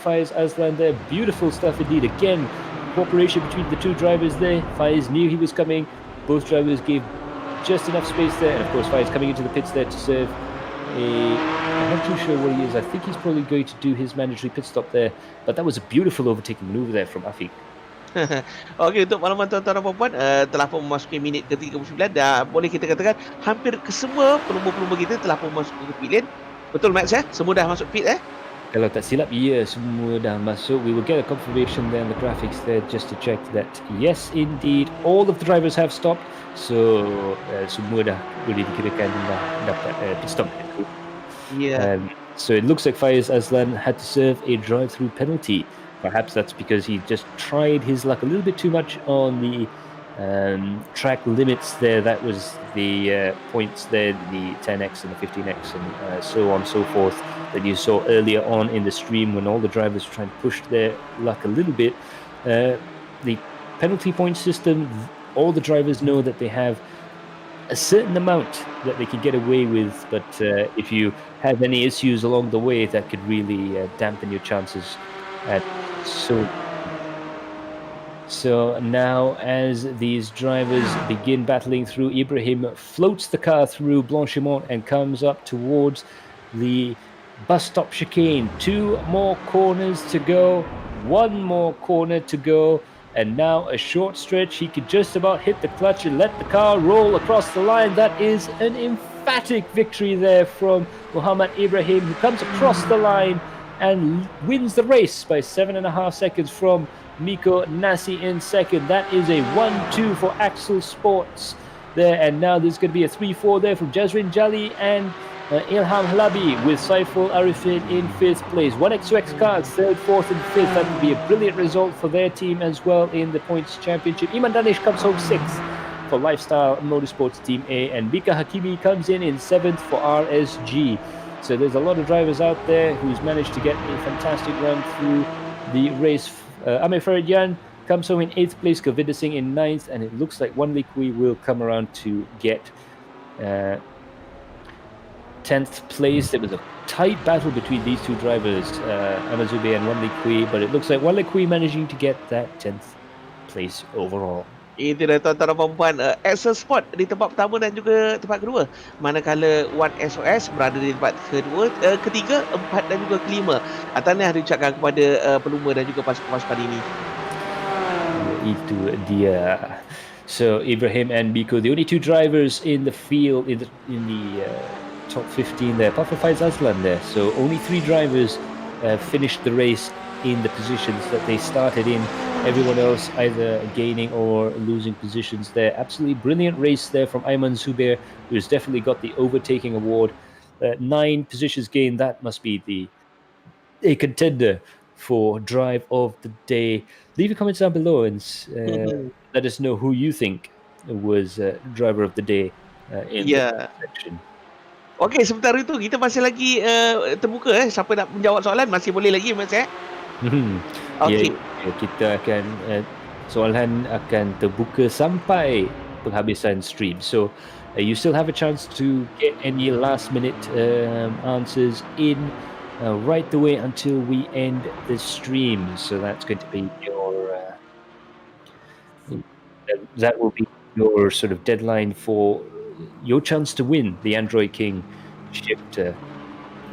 Faiz Azlan there. Beautiful stuff indeed. Again, cooperation between the two drivers there. Faiz knew he was coming. Both drivers gave just enough space there, and of course Faiz coming into the pits there to serve I'm not too sure what he is. I think he's probably going to do his mandatory pit stop there, but that was a beautiful overtaking maneuver there from Afiq. Okey, untuk makluman tuan-tuan dan puan-puan, telah pun memasuki minit ke-39 dan boleh kita katakan hampir kesemua pelumba-pelumba kita telah pun masuk ke pit lane. Betul Max Semua dah masuk pit Kalau tak silap, ya, semua dah masuk. We will get a confirmation there on the graphics there just to check that yes indeed all of the drivers have stopped. So semua dah boleh dikirakan dah dapat pit stop. Yeah. So it looks like Faiz Azlan had to serve a drive-through penalty. Perhaps that's because he just tried his luck a little bit too much on the track limits there. That was the points there, the 10x and the 15x and so on and so forth that you saw earlier on in the stream when all the drivers were trying to push their luck a little bit. The penalty point system, all the drivers know that they have a certain amount that they can get away with, but if you have any issues along the way, that could really dampen your chances. So now as these drivers begin battling through, Ibrahim floats the car through Blanchimont and comes up towards the bus stop chicane. 2 more corners to go, 1 more corner to go, and now a short stretch. He could just about hit the clutch and let the car roll across the line. That is an emphatic victory there from Muhammad Ibrahim, who comes across the line and wins the race by 7.5 seconds from Miko Nasi in second. That is a 1-2 for XOX Sports there, and now there's going to be a 3-4 there from Jazrin Jali and Ilham Halabi, with Saiful Arifin in 5th place. 1 XOX cars, 3rd, 4th and 5th. That would be a brilliant result for their team as well in the points championship. Iman Danish comes home 6th for Lifestyle Motorsports Team A, and Bika Hakimi comes in 7th for RSG. So there's a lot of drivers out there who's managed to get a fantastic run through the race. Amir Faridyan comes home in 8th place, Govinda Singh in 9th, and it looks like Wan Likui will come around to get 10th place. There was a tight battle between these two drivers, Amazube and Wan Likui, but it looks like Wan Likui managing to get that 10th place overall. Itu dah tuan-tuan dan puan-puan, XOX Sport di tempat pertama dan juga tempat kedua, manakala One XOX berada di tempat ketiga, 4 dan juga kelima. Tahniah diucapkan kepada pelumba dan juga pasukan ini. Itu dia. So Ibrahim and Biko, the only 2 drivers in the field in the top 15 there, apart from Faiz Azlan there. So only 3 drivers finished the race in the positions that they started in. Everyone else either gaining or losing positions there. Absolutely brilliant race there from Ayman Zubair, who's definitely got the overtaking award. 9 positions gained. That must be a contender for drive of the day. Leave your comments down below and let us know who you think was driver of the day in the section. Okey, sementara itu kita masih lagi terbuka siapa nak menjawab soalan masih boleh lagi Mas Okay. Kita akan soalan akan terbuka sampai penghabisan stream. So you still have a chance to get any last minute answers in right the way until we end the stream. So that's going to be your that will be your sort of deadline for your chance to win the Android King shifter.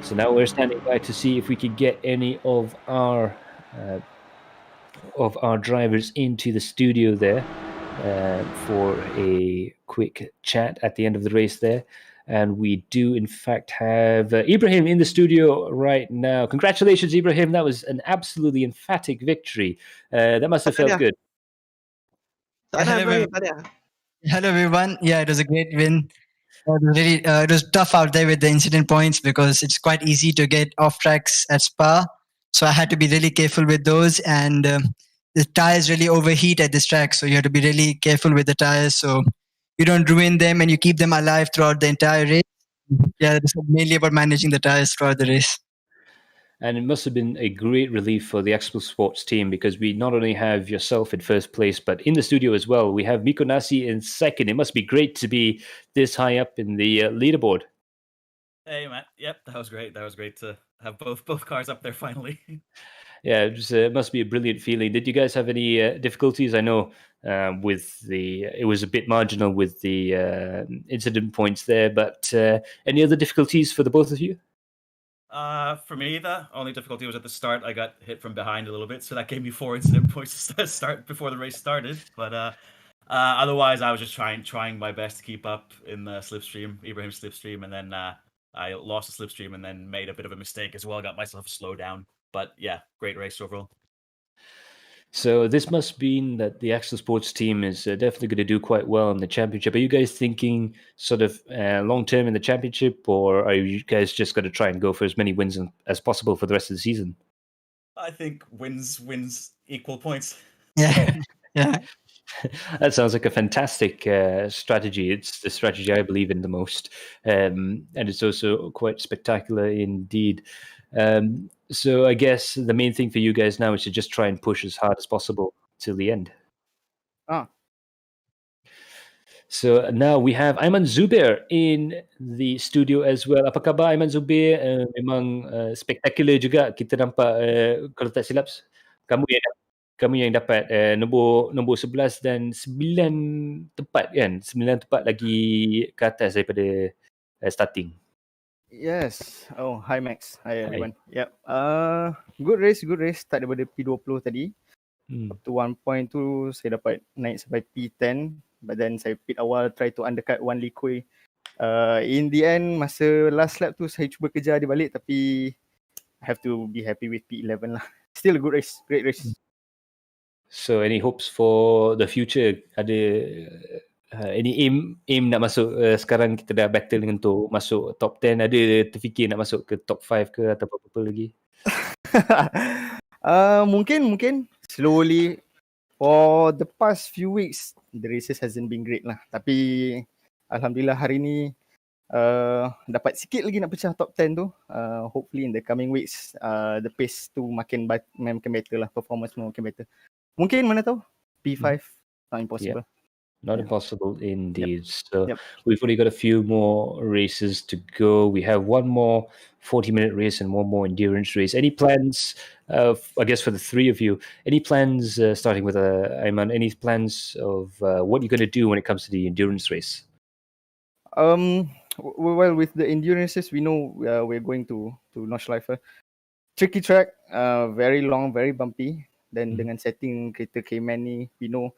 So now we're standing by to see if we could get any of our drivers into the studio there for a quick chat at the end of the race there. And we do in fact have Ibrahim in the studio right now. Congratulations, Ibrahim. That was an absolutely emphatic victory. That must have felt good. Hello everyone. Yeah, it was a great win. It was tough out there with the incident points because it's quite easy to get off tracks at Spa. So I had to be really careful with those. And the tires really overheat at this track, so you have to be really careful with the tires so you don't ruin them and you keep them alive throughout the entire race. Yeah, it's mainly about managing the tires throughout the race. And it must have been a great relief for the XOX Sports team, because we not only have yourself in first place, but in the studio as well, we have Miko Nasi in second. It must be great to be this high up in the leaderboard. Hey, Matt. Yep, that was great. That was great to have both cars up there finally. Yeah, it must be a brilliant feeling. Did you guys have any difficulties? I know it was a bit marginal with the incident points there, but any other difficulties for the both of you? For me, the only difficulty was at the start. I got hit from behind a little bit, so that gave me 4 incident points to start before the race started. But otherwise, I was just trying my best to keep up in the slipstream, Ibrahim's slipstream, and then I lost the slipstream and then made a bit of a mistake as well. Got myself a slowdown. But yeah, great race overall. So this must mean that the XOX Sports team is definitely going to do quite well in the championship. Are you guys thinking sort of long term in the championship, or are you guys just going to try and go for as many wins as possible for the rest of the season? I think wins equal points. Yeah, yeah. That sounds like a fantastic strategy. It's the strategy I believe in the most, and it's also quite spectacular indeed. So I guess the main thing for you guys now is to just try and push as hard as possible till the end. So now we have Aiman Zubair in the studio as well. Apa khabar Aiman Zubair? Memang spectacular juga kita nampak, kalau tak silap kamu yang dapat nombor 11 dan 9 tempat kan? 9 tempat lagi ke atas daripada starting. Yes. Oh, hi Max. Hi everyone. Yep. Good race. Start daripada P20 tadi. Up to 1.2 saya dapat naik sampai P10. But then saya pit awal, try to undercut Wan Lee Kui. In the end, masa last lap tu saya cuba kejar dia balik, tapi I have to be happy with P11 lah. Still a good race. Great race. So any hopes for the future? Ada any aim nak masuk, sekarang kita dah battle untuk masuk top 10, ada terfikir nak masuk ke top 5 ke atau apa-apa lagi? Mungkin slowly. For the past few weeks, the races hasn't been great lah. Tapi alhamdulillah hari ni dapat sikit lagi nak pecah top 10 tu. Hopefully in the coming weeks, the pace tu makin better lah, performance makin better. Mungkin mana tahu P5, not impossible. Yeah. Not impossible indeed. So we've only got a few more races to go. We have one more 40-minute race and one more endurance race. Any plans, I guess for the three of you, any plans, starting with Aiman, any plans of what you're going to do when it comes to the endurance race? Well, with the endurances, we know we're going to Nordschleife. Tricky track, very long, very bumpy. Then dengan setting kereta Cayman ni, we know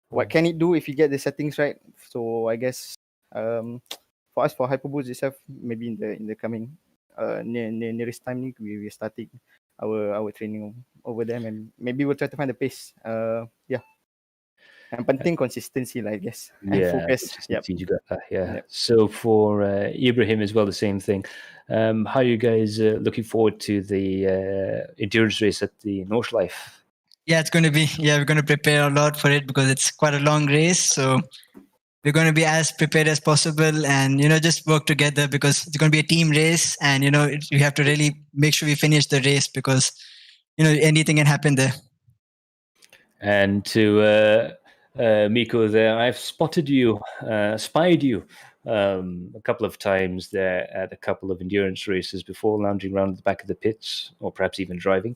what can it do if you get the settings right. So I guess for us, for Hyperboost itself, maybe in the coming nearest time ni, we're starting our training over them, and maybe we'll try to find the pace. Yang penting consistency lah, I guess. And focus. Consistency juga. So for Ibrahim as well, the same thing. How are you guys looking forward to the endurance race at the Nordschleife? Yeah, it's going to be. Yeah, we're going to prepare a lot for it because it's quite a long race. So we're going to be as prepared as possible, and just work together because it's going to be a team race, and we have to really make sure we finish the race because anything can happen there. And to Miko there, I've spied you a couple of times there at a couple of endurance races before, lounging around the back of the pits or perhaps even driving.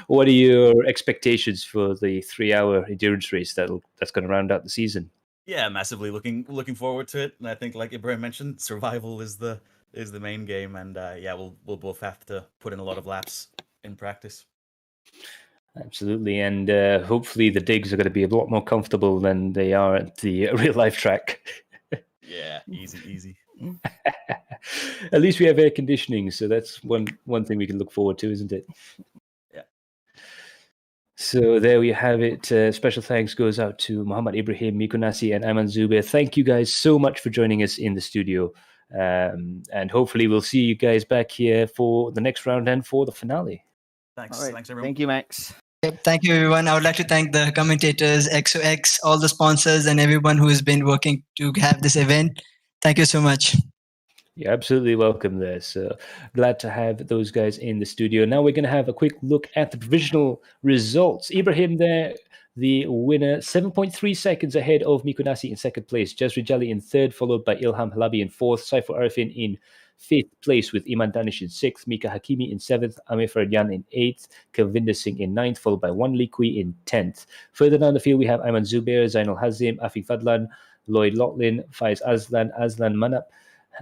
What are your expectations for the 3-hour endurance race that's going to round out the season? Yeah, massively looking forward to it. And I think, like Ibrahim mentioned, survival is the main game, and we'll both have to put in a lot of laps in practice. Absolutely, and hopefully the digs are going to be a lot more comfortable than they are at the real life track. Yeah, easy. At least we have air conditioning, so that's one thing we can look forward to, isn't it? Yeah. So there we have it. Special thanks goes out to Muhammad Ibrahim, Miko Nasi, and Aiman Zubair. Thank you guys so much for joining us in the studio, and hopefully we'll see you guys back here for the next round and for the finale. Thanks. All right. Thanks everyone. Thank you, Max. Yep, thank you, everyone. I would like to thank the commentators, XOX, all the sponsors, and everyone who has been working to have this event. Thank you so much. You're absolutely welcome there. So glad to have those guys in the studio. Now we're going to have a quick look at the provisional results. Ibrahim there, the winner, 7.3 seconds ahead of Mikunasi in second place. Jazri Jali in third, followed by Ilham Halabi in fourth. Saiful Arifin in fifth place with Iman Danish in sixth. Mika Hakimi in seventh. Amir Faradian in eighth. Kelvinder Singh in ninth, followed by Wan Likui in 10th. Further down the field, we have Ayman Zubair, Zainal Hazim, Afif Fadlan, Lloyd Locklin, Faiz Aslan Manap,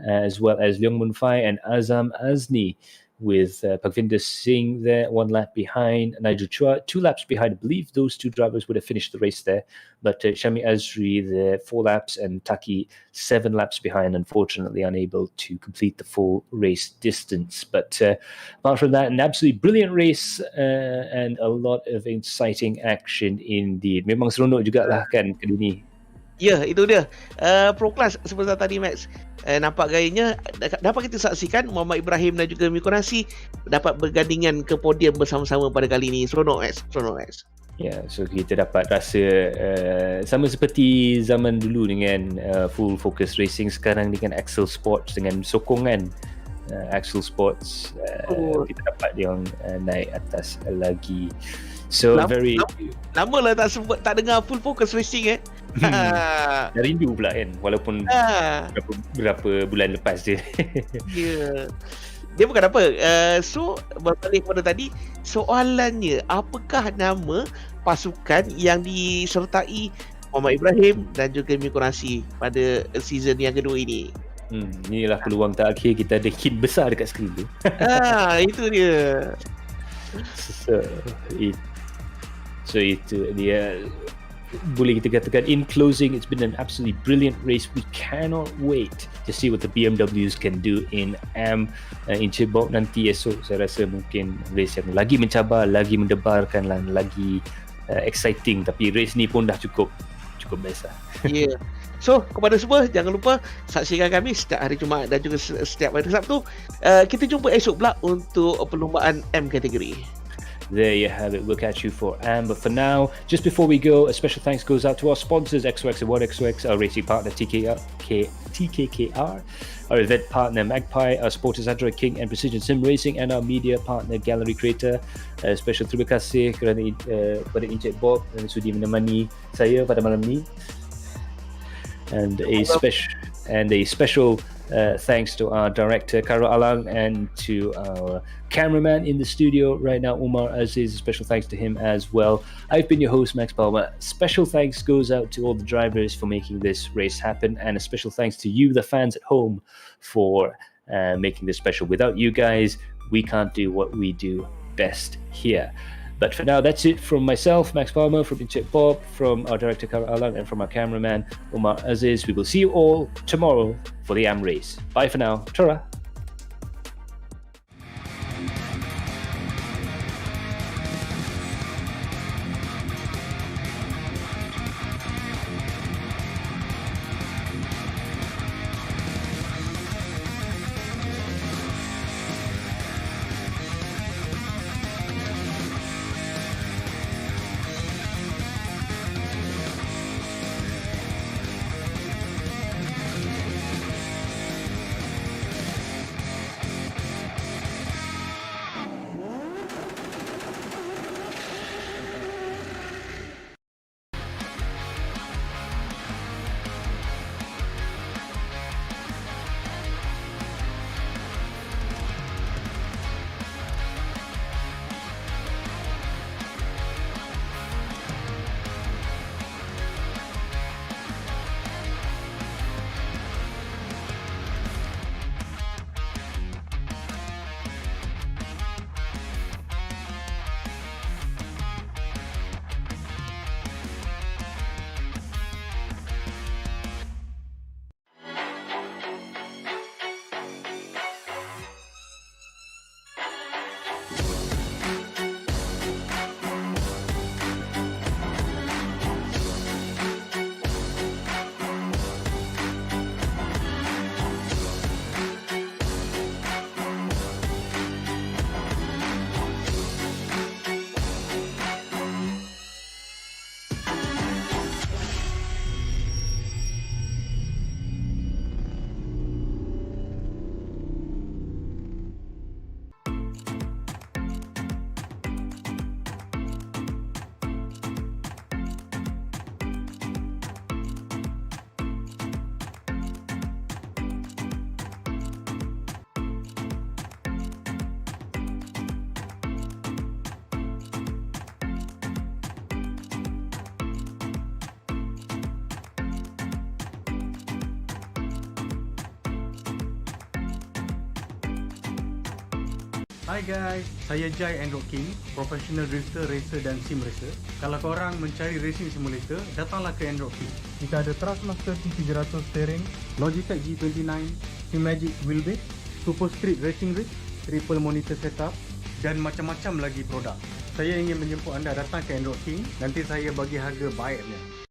as well as Leong Mun Fai and Azam Azni, with Pakvinder Singh there 1 lap behind, Nigel Chua 2 laps behind. I believe those two drivers would have finished the race there, but Shami Azri there 4 laps and Taki 7 laps behind, unfortunately unable to complete the full race distance. But apart from that, an absolutely brilliant race and a lot of exciting action indeed. Memang seronok jugalah kan kali ni. Ya, itu dia. Pro Class seperti tadi Max. Nampak gayanya dapat kita saksikan Muhammad Ibrahim dan juga Mikunasi dapat bergandingan ke podium bersama-sama pada kali ini. Seronok Max. Ya, so kita dapat rasa sama seperti zaman dulu dengan full focus racing, sekarang dengan Axel Sports dengan sokongan Axel Sports kita dapat yang naik atas lagi. So lama lah tak dengar full focus racing Dah rindu pula kan, walaupun berapa bulan lepas je. Ya. Dia bukan apa. So berbalik pada tadi, soalannya apakah nama pasukan yang disertai Muhammad Ibrahim dan juga Mikunasi pada season yang kedua ini? Inilah peluang terakhir kita ada hint besar dekat skrin tu. Itu dia. So itu dia. Boleh kita katakan, in closing, it's been an absolutely brilliant race. We cannot wait to see what the BMWs can do in Cibok nanti esok. Saya rasa mungkin race yang lagi mencabar, lagi mendebarkan dan lagi exciting. Tapi race ni pun dah cukup best lah. Yeah. So kepada semua, jangan lupa saksikan kami setiap hari Jumaat dan juga setiap hari Sabtu. Kita jumpa esok pula untuk perlombaan M kategori. There you have it. We'll catch you for AM. But for now, just before we go, a special thanks goes out to our sponsors, XOX Award XOX, our racing partner TKKR, our event partner Macpie, our supporters Android King and Precision Sim Racing, and our media partner Galeri Kereta. Special terima kasih kerana kepada Encik Bob dan sudi menemani saya pada malam ni. And a special thanks to our director Karo Alang and to our cameraman in the studio right now, Umar Aziz. Special thanks to him as well. I've been your host, Max Palmer. Special thanks goes out to all the drivers for making this race happen, and a special thanks to you, the fans at home, for making this special. Without you guys, we can't do what we do best here. But for now, that's it from myself, Max Palmer, from Encik Bob, from our director, Kara Alang, and from our cameraman, Umar Aziz. We will see you all tomorrow for the AM race. Bye for now. Ta-ra. Hai guys, saya Jai Android King, professional drifter, racer dan sim racer. Kalau korang mencari racing simulator, datanglah ke Android King. Kita ada Thrustmaster T300 steering, Logitech G29, Simagic wheelbase, Super Street racing rig, triple monitor setup dan macam-macam lagi produk. Saya ingin menjemput anda datang ke Android King, nanti saya bagi harga baiknya.